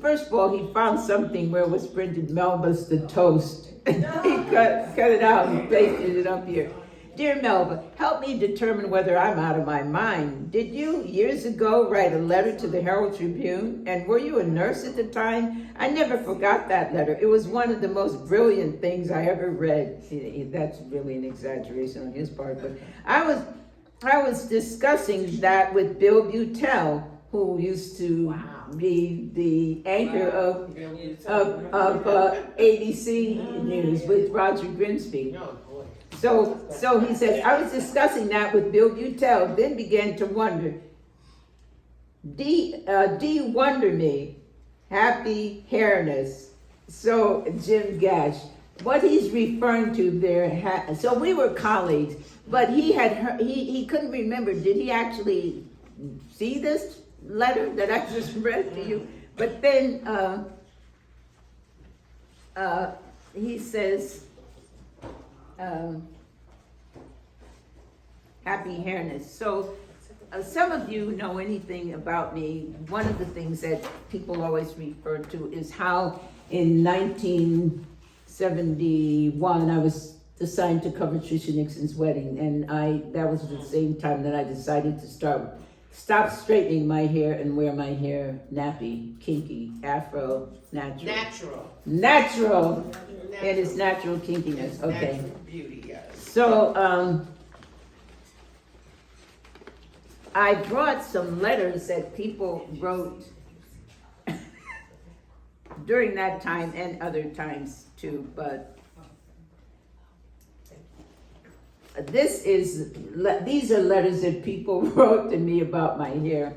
first of all, he found something where it was printed Melba's the toast. He cut it out and pasted it up here. Dear Melba, help me determine whether I'm out of my mind. Did you, years ago, write a letter to the Herald Tribune? And were you a nurse at the time? I never forgot that letter. It was one of the most brilliant things I ever read. That's really an exaggeration on his part, but I was discussing that with Bill Butel, who used to be the anchor of ABC News with Roger Grimsby. So he says, I was discussing that with Bill Butel, then began to wonder, D wonder me, happy hairness. So Jim Gash, what he's referring to there, so we were colleagues, but he couldn't remember, did he actually see this letter that I just read to you? But then he says, happy hairness. So some of you know anything about me. One of the things that people always refer to is how in 1971 I was assigned to cover Tricia Nixon's wedding, and that was the same time that I decided to stop straightening my hair and wear my hair nappy, kinky, afro, natural. It is natural kinkiness. Okay. Natural beauty, yes. So I brought some letters that people wrote during that time and other times too, but these are letters that people wrote to me about my hair.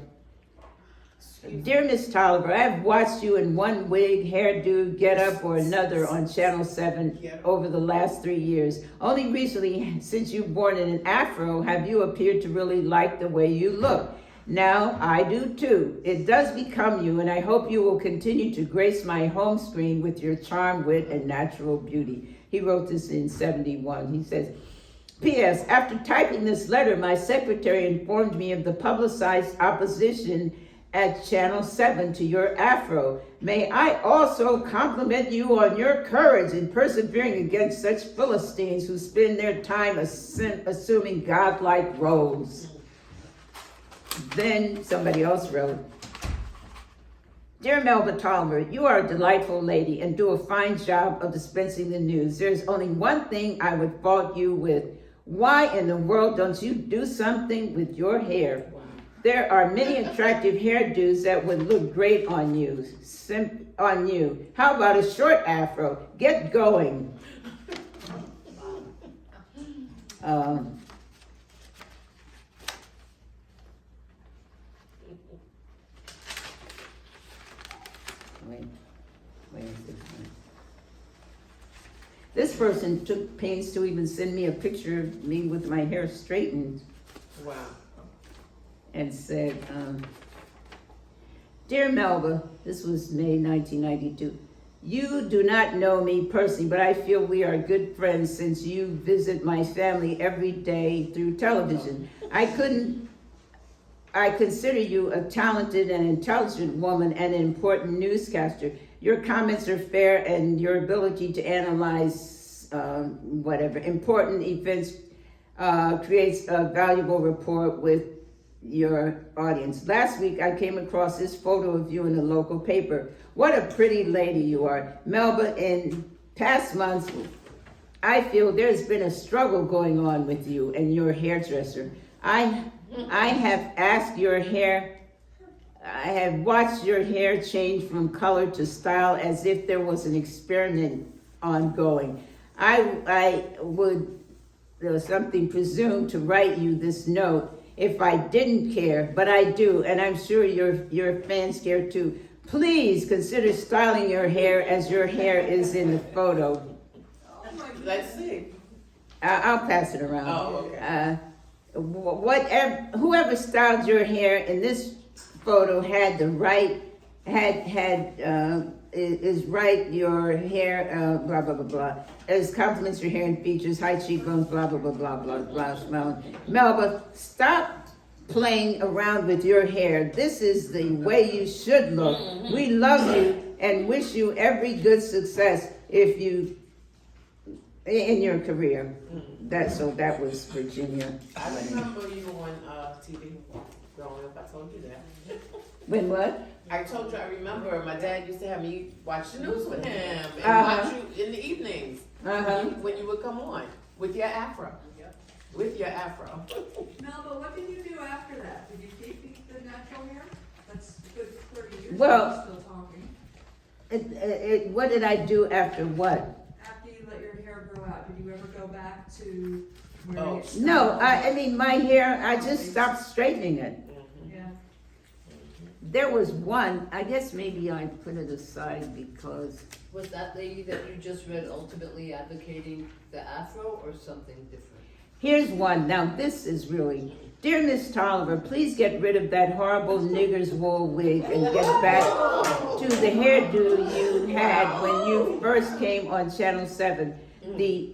Dear Miss Tolliver, I have watched you in one wig, hairdo, get up or another on Channel 7 over the last 3 years. Only recently, since you've worn an afro, have you appeared to really like the way you look. Now, I do too. It does become you, and I hope you will continue to grace my home screen with your charm, wit, and natural beauty. He wrote this in 71. He says, P.S. After typing this letter, my secretary informed me of the publicized opposition at Channel 7 to your afro. May I also compliment you on your courage in persevering against such Philistines who spend their time assuming godlike roles. Then somebody else wrote, Dear Melba Tolliver, you are a delightful lady and do a fine job of dispensing the news. There's only one thing I would fault you with. Why in the world don't you do something with your hair? There are many attractive hairdos that would look great on you. How about a short afro? Get going. Wait a second. This person took pains to even send me a picture of me with my hair straightened. Wow. And said, Dear Melba, this was May 1992. You do not know me personally, but I feel we are good friends since you visit my family every day through television. I consider you a talented and intelligent woman and an important newscaster. Your comments are fair and your ability to analyze important events creates a valuable rapport with your audience. Last week, I came across this photo of you in a local paper. What a pretty lady you are. Melba, in past months, I feel there's been a struggle going on with you and your hairdresser. I have watched your hair change from color to style as if there was an experiment ongoing. I would, there was something presumed to write you this note if I didn't care, but I do, and I'm sure your fans care too. Please consider styling your hair as your hair is in the photo. Let's see. I'll pass it around. Oh, okay. Whoever styled your hair in this photo had is right, your hair, blah, blah, blah, blah. As compliments your hair and features, high cheekbones, blah, blah, blah, blah, blah, blah, smell. Melba, stop playing around with your hair. This is the way you should look. We love you and wish you every good success in your career. That was Virginia. I remember you on TV growing up. I told you that. When what? I told you I remember my dad used to have me watch the news with him and watch you in the evenings when you would come on with your afro. With your afro. Melba, what did you do after that? Did you keep the natural hair? That's good 30 years. Well, Still talking. What did I do after what? After you let your hair grow out, did you ever go back to where Oh. you started? No, I mean, my hair, I just stopped straightening it. Yeah. There was one, I guess maybe I put it aside because, Was that lady that you just read ultimately advocating the afro or something different? here's one. Now, this is really, dear Miss Tolliver, please get rid of that horrible nigger's wool wig and get back to the hairdo you had when you first came on Channel 7. The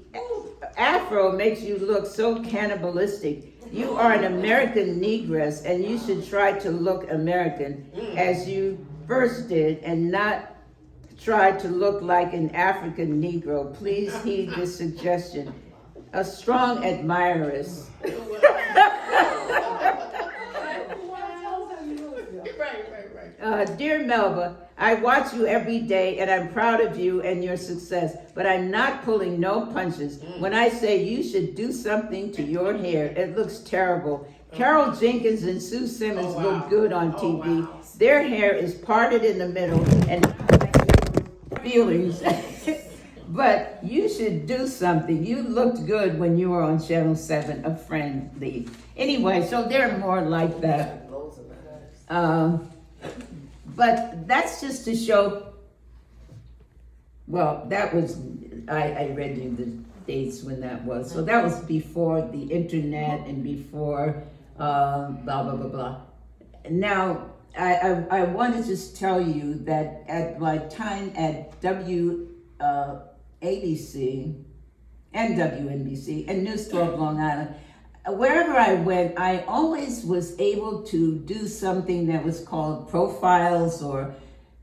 afro makes you look so cannibalistic. You are an American negress and you should try to look American as you first did and not try to look like an African Negro. Please heed this suggestion. A strong admireress. Dear Melba, I watch you every day and I'm proud of you and your success, but I'm not pulling no punches. When I say you should do something to your hair, it looks terrible. Carol Jenkins and Sue Simmons look good on TV. Their hair is parted in the middle and feelings. But you should do something. You looked good when you were on Channel 7, a friend lead. Anyway, so they're more like that. But that's just to show, well, that was, I read you the dates when that was. So that was before the internet and before blah, blah, blah, blah. Now, I want to just tell you that at my time at ABC and WNBC and News 12 Long Island, wherever I went, I always was able to do something that was called profiles or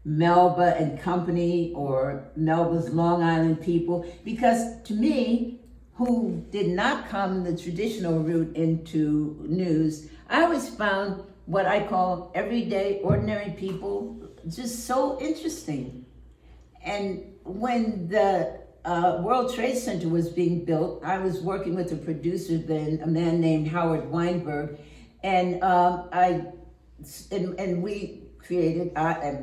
Melba and Company or Melba's Long Island People, because to me, who did not come the traditional route into news, I always found what I call everyday, ordinary people just so interesting. And when the World Trade Center was being built, I was working with a producer then, a man named Howard Weinberg, and we created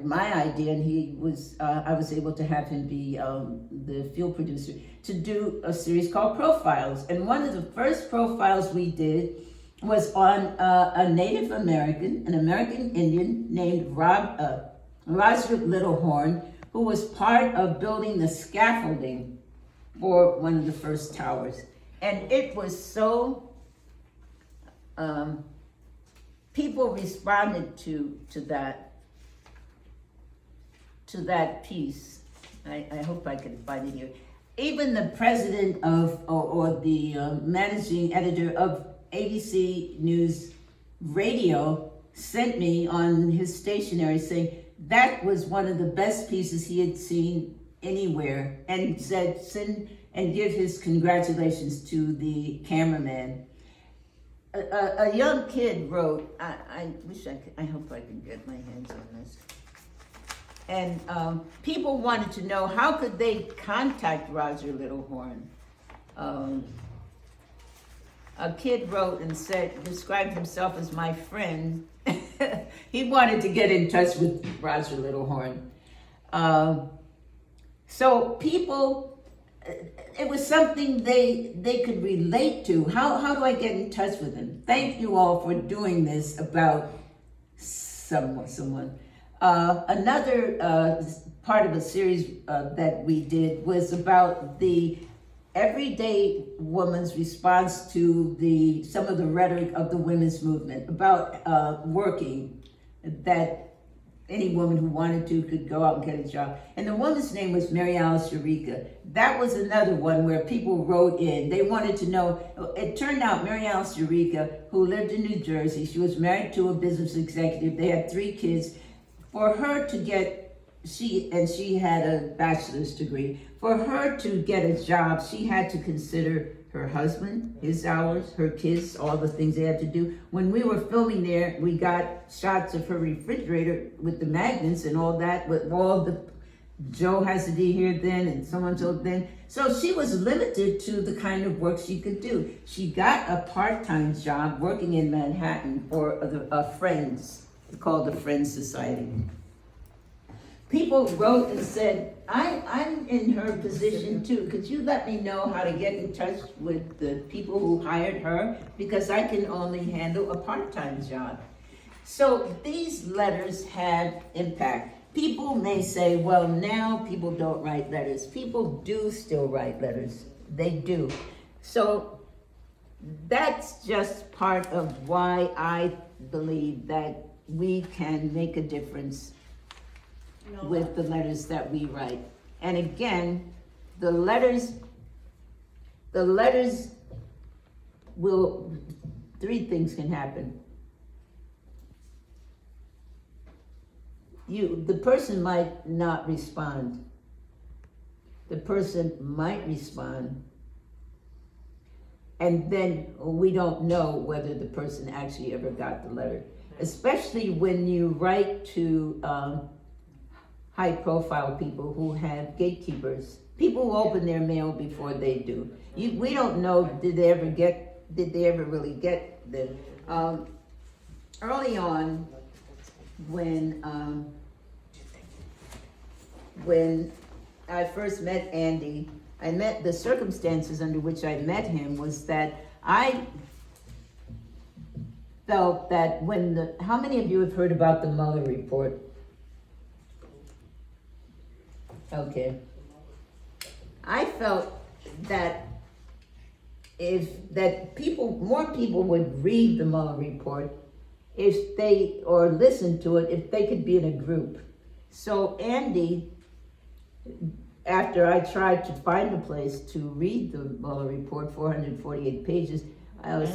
my idea, and he was I was able to have him be the field producer to do a series called Profiles. And one of the first profiles we did was on a Native American, an American Indian named Roger Littlehorn, who was part of building the scaffolding for one of the first towers. And it was so, people responded to that piece. I hope I can find it here. Even the president of, or the managing editor of ABC News Radio sent me on his stationery saying, that was one of the best pieces he had seen anywhere, and said, send and give his congratulations to the cameraman. A young kid wrote, I hope I can get my hands on this. And people wanted to know, how could they contact Roger Littlehorn? A kid wrote and said, described himself as my friend. He wanted to get in touch with Roger Littlehorn. So people, it was something they could relate to. How do I get in touch with him? Thank you all for doing this about someone. Another part of a series that we did was about the everyday woman's response to some of the rhetoric of the women's movement about working, that any woman who wanted to could go out and get a job. And the woman's name was Mary Alice Eureka. That was another one where people wrote in. They wanted to know. It turned out Mary Alice Eureka, who lived in New Jersey, she was married to a business executive. They had 3 kids. For her to get, she had a bachelor's degree. For her to get a job, she had to consider her husband, his hours, her kids, all the things they had to do. When we were filming there, we got shots of her refrigerator with the magnets and all that, with all the, Joe has to be here then and so then. So she was limited to the kind of work she could do. She got a part-time job working in Manhattan for a Friends, called the Friends Society. People wrote and said, I'm in her position too. Could you let me know how to get in touch with the people who hired her? Because I can only handle a part-time job. So these letters had impact. People may say, well, now people don't write letters. People do still write letters. They do. So that's just part of why I believe that we can make a difference with the letters that we write. And again, the letters will, 3 things can happen. The person might not respond. The person might respond. And then we don't know whether the person actually ever got the letter. Especially when you write to high-profile people who have gatekeepers, people who open their mail before they do. We don't know, did they ever really get the, early on, when I first met Andy, the circumstances under which I met him was that I felt that how many of you have heard about the Mueller report? Okay. I felt that more people would read the Mueller report or listen to it if they could be in a group. So Andy, after I tried to find a place to read the Mueller report, 448 pages,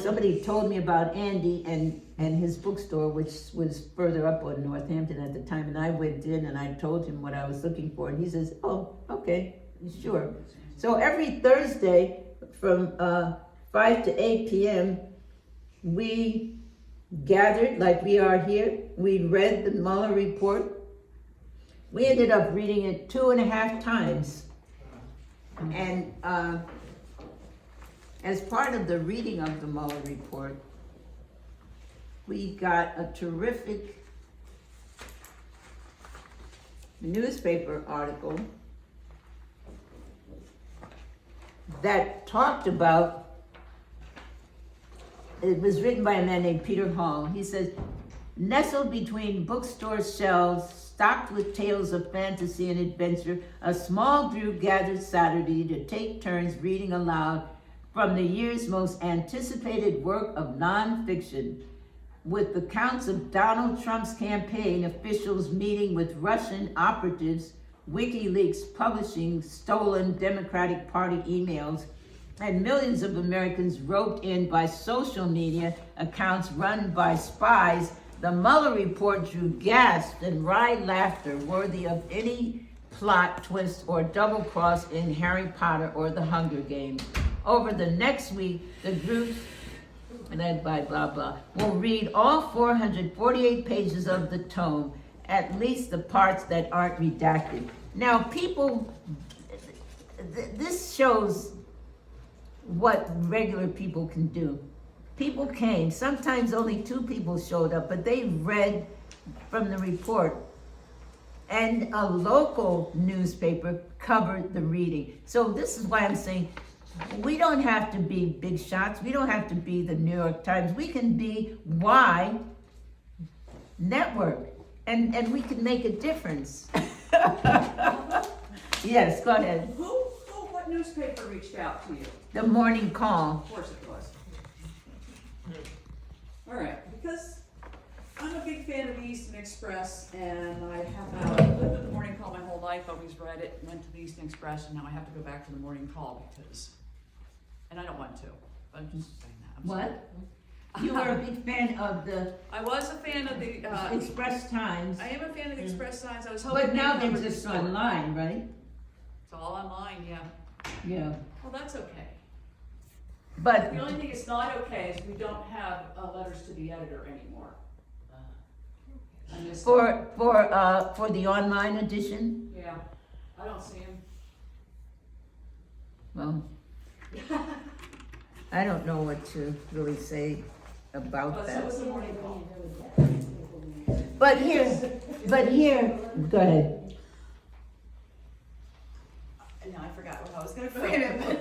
somebody told me about Andy and his bookstore, which was further up on Northampton at the time, and I went in and I told him what I was looking for, and he says, oh, okay, sure. So every Thursday from 5 to 8 p.m., we gathered like we are here. We read the Mueller report. We ended up reading it 2.5 times. And as part of the reading of the Mueller report, we got a terrific newspaper article that talked about, it was written by a man named Peter Hall. He says, nestled between bookstore shelves stocked with tales of fantasy and adventure, a small group gathered Saturday to take turns reading aloud from the year's most anticipated work of nonfiction, with accounts of Donald Trump's campaign officials meeting with Russian operatives, WikiLeaks publishing stolen Democratic Party emails, and millions of Americans roped in by social media accounts run by spies. The Mueller report drew gasps and wry laughter worthy of any plot twist or double cross in Harry Potter or the Hunger Games. Over the next week, the group, led by blah blah, will read all 448 pages of the tome, at least the parts that aren't redacted. Now, people, this shows what regular people can do. People came, sometimes only 2 people showed up, but they read from the report. And a local newspaper covered the reading. So this is why I'm saying, we don't have to be big shots. We don't have to be the New York Times. We can be Y Network, and we can make a difference. Yes, go ahead. What newspaper reached out to you? The Morning Call. Of course it was. All right, because I'm a big fan of the Eastern Express, and I have lived with the Morning Call my whole life, always read it, went to the Eastern Express, and now I have to go back to the Morning Call because, and I don't want to, but I'm just saying that. I'm sorry. What? You were a big fan of the I was a fan of the, Express Times, I am a fan of the Express Times, I was hoping. but now they'd they're cover just the story. online, right? It's all online, yeah. Yeah. Well, that's okay. But The only thing that's not okay is we don't have letters to the editor anymore. I missed it. for the online edition, Yeah, I don't see him. well, I don't know what to really say about So that. was the Morning Call. But here, go ahead. No, I forgot what I was gonna say.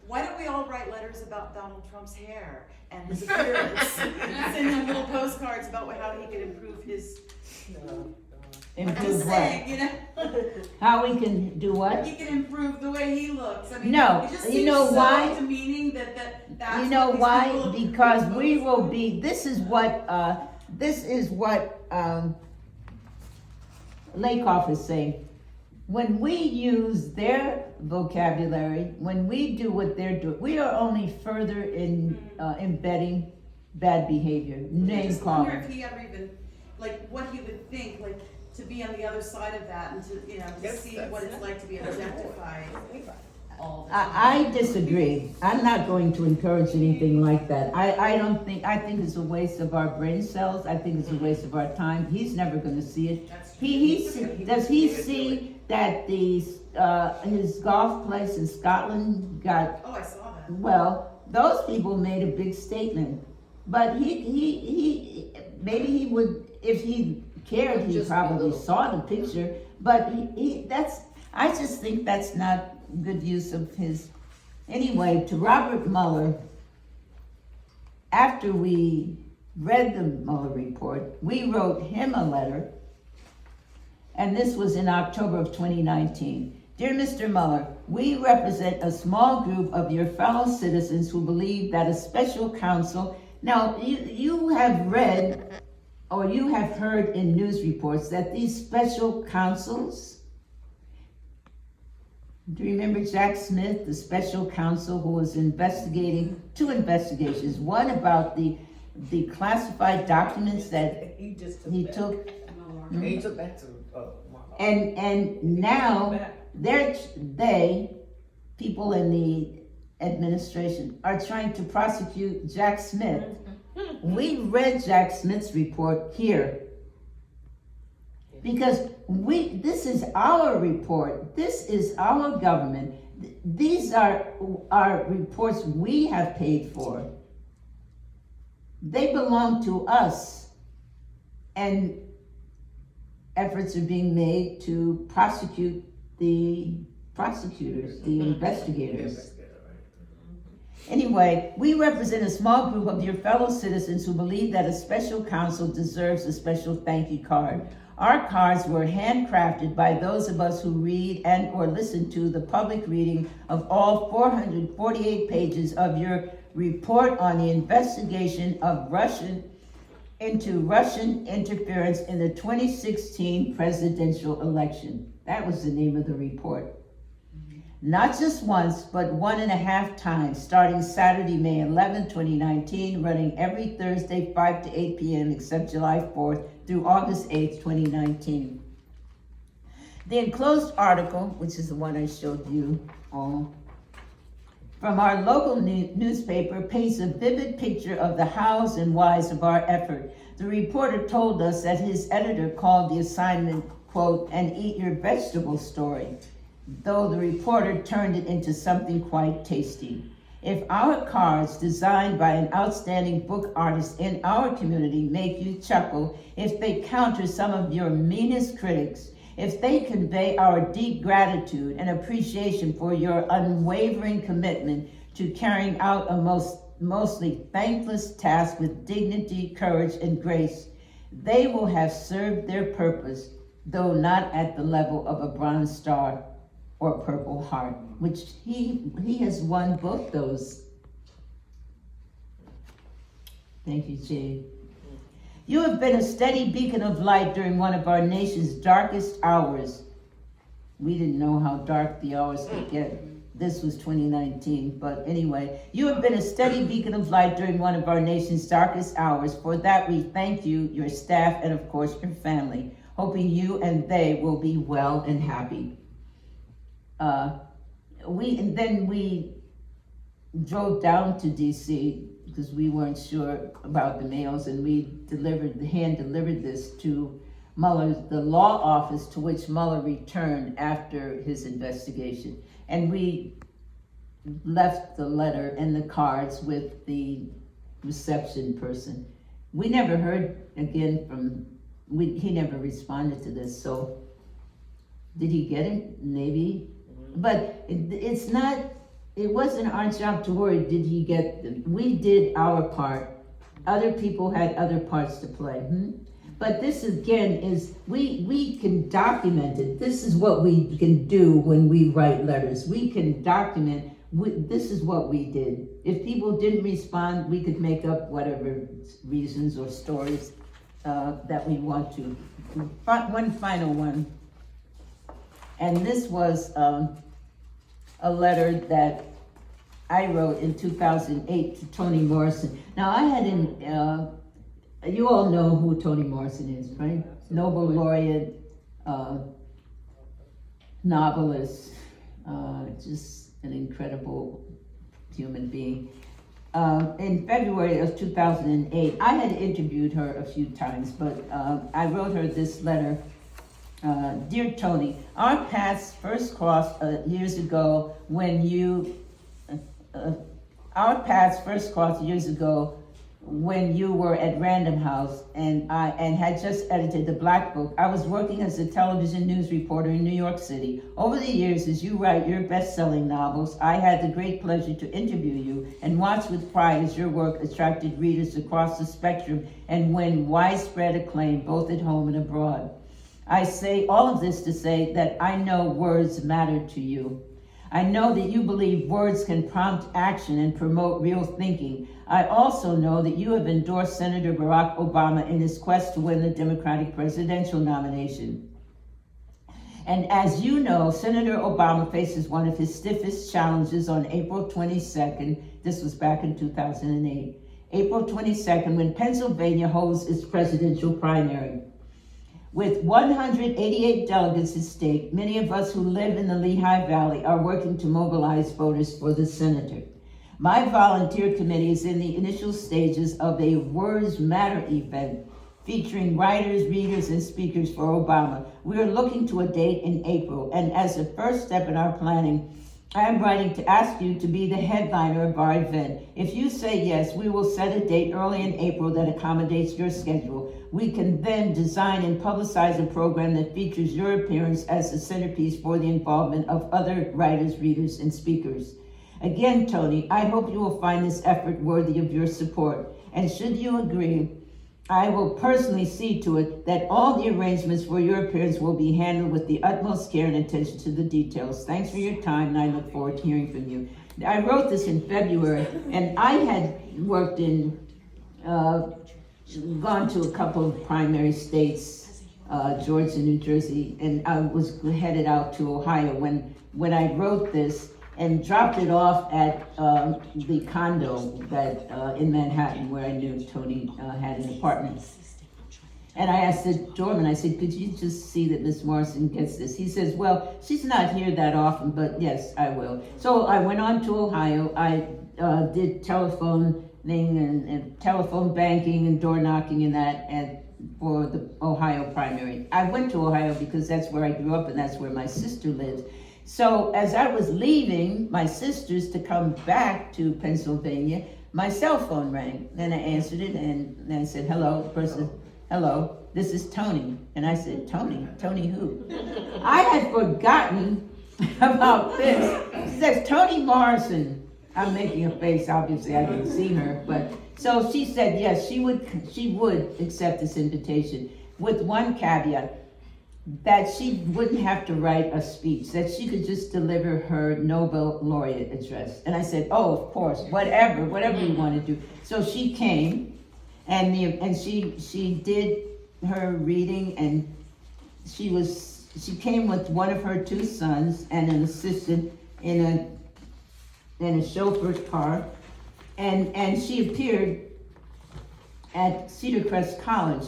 Why don't we all write letters about Donald Trump's hair and his appearance? Send him little postcards about how he could improve his. I'm Improve just what? saying, you know, How we can do what? he can improve the way he looks. I mean, No, it just you seems know so why? demeaning that's You know what these why? people- Because we will be, this is what Lakoff is saying. When we use their vocabulary, when we do what they're doing, we are only further in embedding bad behavior, I name just wonder calling. if he ever even, like, what he would think, like, to be on the other side of that and to, you know, to Yes, see that's- what it's like to be objectified all the time. I disagree. I'm not going to encourage anything like that. I think it's a waste of our brain cells. I think it's a waste of our time. He's never gonna see it. That's true. Does he see that his golf place in Scotland got, Oh, I saw that. well, those people made a big statement. But he maybe he would, if he cared, he Just probably be saw the picture. But I just think that's not good use of his. Anyway, to Robert Mueller, after we read the Mueller report, we wrote him a letter, and this was in October of 2019. Dear Mr. Mueller, we represent a small group of your fellow citizens who believe that a special counsel. Now, you have read or you have heard in news reports that these special counsels, do you remember Jack Smith, the special counsel who was investigating two investigations, one about the classified documents that He just he took, He took that to, and now people in the administration are trying to prosecute Jack Smith. We read Jack Smith's report here because this is our report. This is our government. These are our reports we have paid for. They belong to us, and efforts are being made to prosecute the prosecutors, the investigators. Anyway, we represent a small group of your fellow citizens who believe that a special counsel deserves a special thank you card. Our cards were handcrafted by those of us who read and or listen to the public reading of all 448 pages of your report on the investigation of Russian interference in the 2016 presidential election. That was the name of the report. Not just once, but 1.5 times, starting Saturday, May 11, 2019, running every Thursday, 5 to 8 p.m., except July 4th through August 8th, 2019. The enclosed article, which is the one I showed you all, from our local newspaper, paints a vivid picture of the hows and whys of our effort. The reporter told us that his editor called the assignment, quote, an eat your vegetables story, though the reporter turned it into something quite tasty. If our cards, designed by an outstanding book artist in our community, make you chuckle, if they counter some of your meanest critics, if they convey our deep gratitude and appreciation for your unwavering commitment to carrying out a mostly thankless task with dignity, courage, and grace, they will have served their purpose, though not at the level of a Bronze Star or Purple Heart, which he has won both those. Thank you, Jade. You have been a steady beacon of light during one of our nation's darkest hours. We didn't know how dark the hours could get. This was 2019, but anyway. You have been a steady beacon of light during one of our nation's darkest hours. For that we thank you, your staff, and of course your family, hoping you and they will be well and happy. We drove down to DC because we weren't sure about the mails, and we hand delivered this to Mueller's, the law office to which Mueller returned after his investigation. And we left the letter and the cards with the reception person. We never heard again from, he never responded to this, so did he get it? Maybe. But it wasn't our job to worry, did he get them? We did our part. Other people had other parts to play. But this again is, we can document it. This is what we can do when we write letters. We can document, this is what we did. If people didn't respond, we could make up whatever reasons or stories that we want to. One final one. And this was a letter that I wrote in 2008 to Toni Morrison. Now I had you all know who Toni Morrison is, right? Nobel laureate, novelist, just an incredible human being. In February of 2008, I had interviewed her a few times, but I wrote her this letter. Dear Toni, our paths first crossed years ago when you were at Random House and had just edited the Black Book. I was working as a television news reporter in New York City. Over the years, as you write your best-selling novels, I had the great pleasure to interview you and watch with pride as your work attracted readers across the spectrum and win widespread acclaim both at home and abroad. I say all of this to say that I know words matter to you. I know that you believe words can prompt action and promote real thinking. I also know that you have endorsed Senator Barack Obama in his quest to win the Democratic presidential nomination. And as you know, Senator Obama faces one of his stiffest challenges on April 22nd. This was back in 2008. April 22nd, when Pennsylvania holds its presidential primary. With 188 delegates at stake, many of us who live in the Lehigh Valley are working to mobilize voters for the senator. My volunteer committee is in the initial stages of a Words Matter event featuring writers, readers, and speakers for Obama. We are looking to a date in April, and as a first step in our planning, I am writing to ask you to be the headliner of our event. If you say yes, we will set a date early in April that accommodates your schedule. We can then design and publicize a program that features your appearance as the centerpiece for the involvement of other writers, readers, and speakers. Again, Toni, I hope you will find this effort worthy of your support. And should you agree, I will personally see to it that all the arrangements for your appearance will be handled with the utmost care and attention to the details. Thanks for your time, and I look forward to hearing from you. I wrote this in February, and I had worked in, gone to a couple of primary states, Georgia, New Jersey, and I was headed out to Ohio when I wrote this and dropped it off at the condo that in Manhattan where I knew Toni had an apartment. And I asked the doorman, I said, could you just see that Miss Morrison gets this? He says, well, she's not here that often, but yes, I will. So I went on to Ohio. I did telephoning and telephone banking and door knocking and that for the Ohio primary. I went to Ohio because that's where I grew up and that's where my sister lives. So as I was leaving my sister's to come back to Pennsylvania, my cell phone rang. Then I answered it and I said, hello. The person, hello, this is Toni. And I said, Toni? Toni who? I had forgotten about this. She says, Toni Morrison. I'm making a face, obviously I didn't see her, but so she said yes, she would accept this invitation with one caveat, that she wouldn't have to write a speech, that she could just deliver her Nobel laureate address. And I said, oh, of course, whatever you want to do. So she came, and she did her reading, and she came with one of her two sons and an assistant in a chauffeur's car, and she appeared at Cedar Crest College.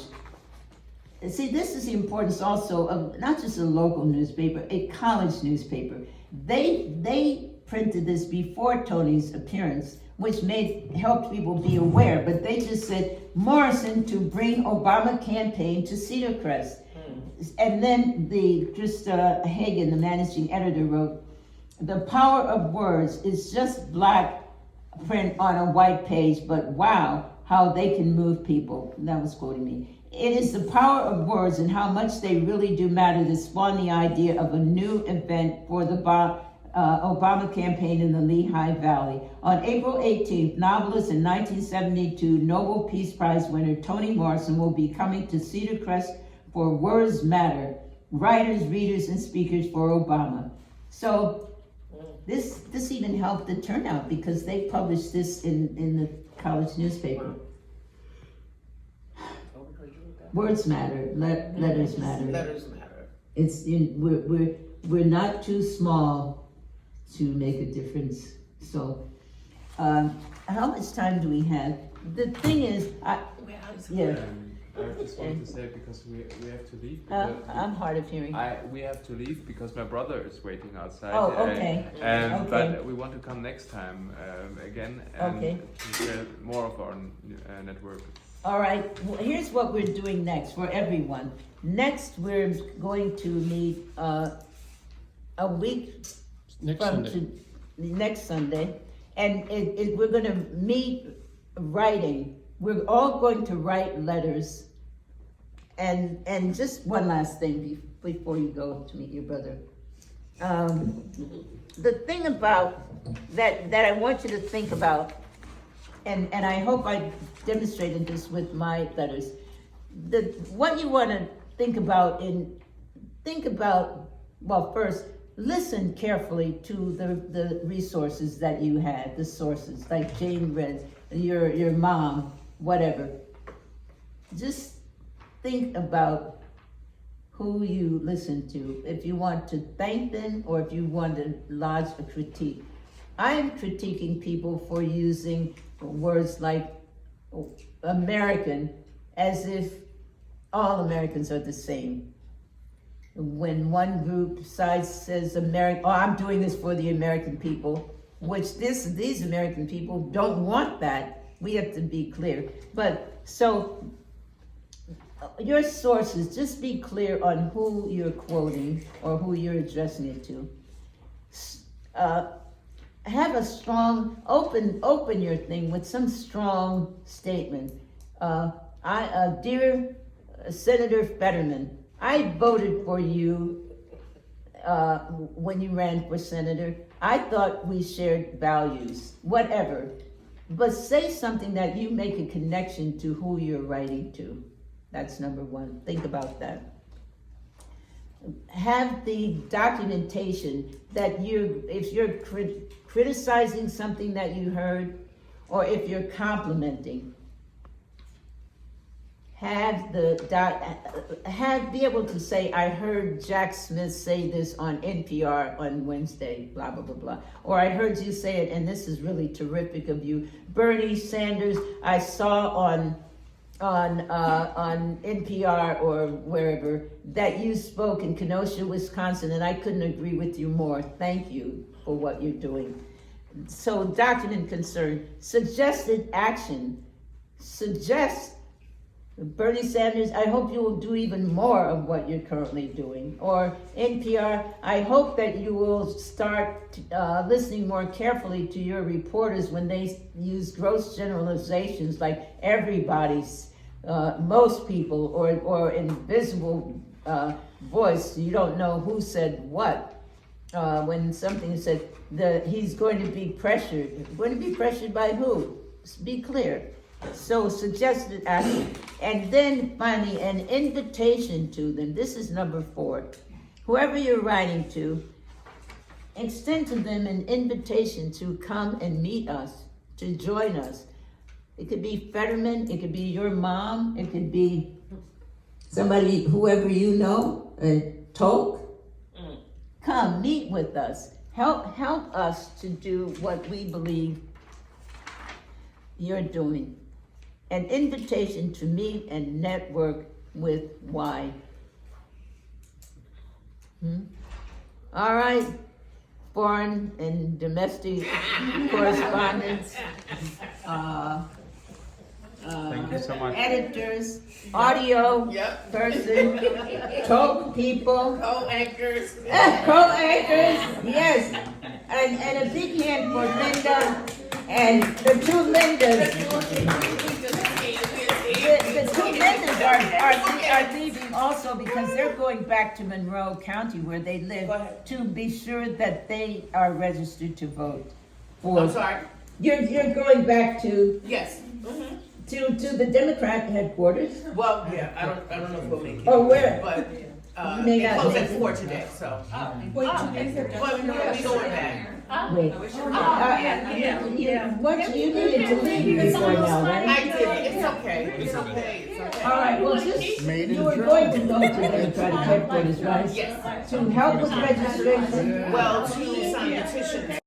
And see, this is the importance also of not just a local newspaper, a college newspaper. They printed this before Tony's appearance, which helped people be aware, but they just said, Morrison to bring Obama campaign to Cedar Crest. And then Krista Hagen, the managing editor, wrote, the power of words is just black print on a white page, but wow, how they can move people. That was quoting me. It is the power of words and how much they really do matter that spawned the idea of a new event for the Obama campaign in the Lehigh Valley. On April 18th, novelist and 1972 Nobel Peace Prize winner Toni Morrison will be coming to Cedar Crest for Words Matter, writers, readers, and speakers for Obama. So this even helped the turnout because they published this in the college newspaper. Words matter, letters matter. Letters matter. We're not too small to make a difference. So, how much time do we have? The thing is, I just wanted to say because we have to leave. I'm hard of hearing. We have to leave because my brother is waiting outside. Oh, okay. Okay. But we want to come next time again and Okay. to share more of our network. All right, well, here's what we're doing next for everyone. Next, we're going to meet a week next Sunday, and we're going to meet writing. We're all going to write letters. And just one last thing before you go to meet your brother. The thing about that I want you to think about, and I hope I demonstrated this with my letters. What you want to think about, well, first, listen carefully to the resources that you had, the sources, like Jane read, your mom, whatever. Just think about who you listen to, if you want to thank them or if you want to lodge a critique. I am critiquing people for using words like American as if all Americans are the same. When one group side says I'm doing this for the American people, which these American people don't want that. We have to be clear. But so your sources, just be clear on who you're quoting or who you're addressing it to. Have a strong, open your thing with some strong statement. Dear Senator Fetterman, I voted for you when you ran for senator. I thought we shared values, whatever. But say something that you make a connection to who you're writing to. That's number one. Think about that. Have the documentation that if you're criticizing something that you heard, or if you're complimenting, be able to say, I heard Jack Smith say this on NPR on Wednesday, blah, blah, blah, blah. Or I heard you say it, and this is really terrific of you. Bernie Sanders, I saw on NPR or wherever that you spoke in Kenosha, Wisconsin, and I couldn't agree with you more. Thank you for what you're doing. So document concern, suggested action, suggest Bernie Sanders, I hope you will do even more of what you're currently doing. Or NPR, I hope that you will start listening more carefully to your reporters when they use gross generalizations like everybody's, most people, or invisible voice. You don't know who said what. When something said he's going to be pressured. Going to be pressured by who? Be clear. So suggested action. And then finally, an invitation to them. This is number 4. Whoever you're writing to, extend to them an invitation to come and meet us, to join us. It could be Fetterman, it could be your mom, it could be somebody, whoever you know, Toke. Come, meet with us. Help us to do what we believe you're doing. An invitation to meet and network with Y. All right, foreign and domestic correspondents, Thank you so much. editors, audio Yep. person, talk people, Co-anchors. co-anchors, yes. And a big hand for Linda and the two Lindas. The two Lindas are leaving also because they're going back to Monroe County where they live to be sure that they are registered to vote. I'm sorry. You're going back to Yes. to the Democrat headquarters. Well, yeah, I don't know if we'll make it. Oh, where? But You may it not closed make at it. 4 today, so. Wait, But no, we going back. Wait. What you needed to leave before now, right? I did. It's okay. It's okay. It's okay. All right. Well, just you were going to go to Democratic headquarters, right? Yes. To help with registration. Well, to sign petitions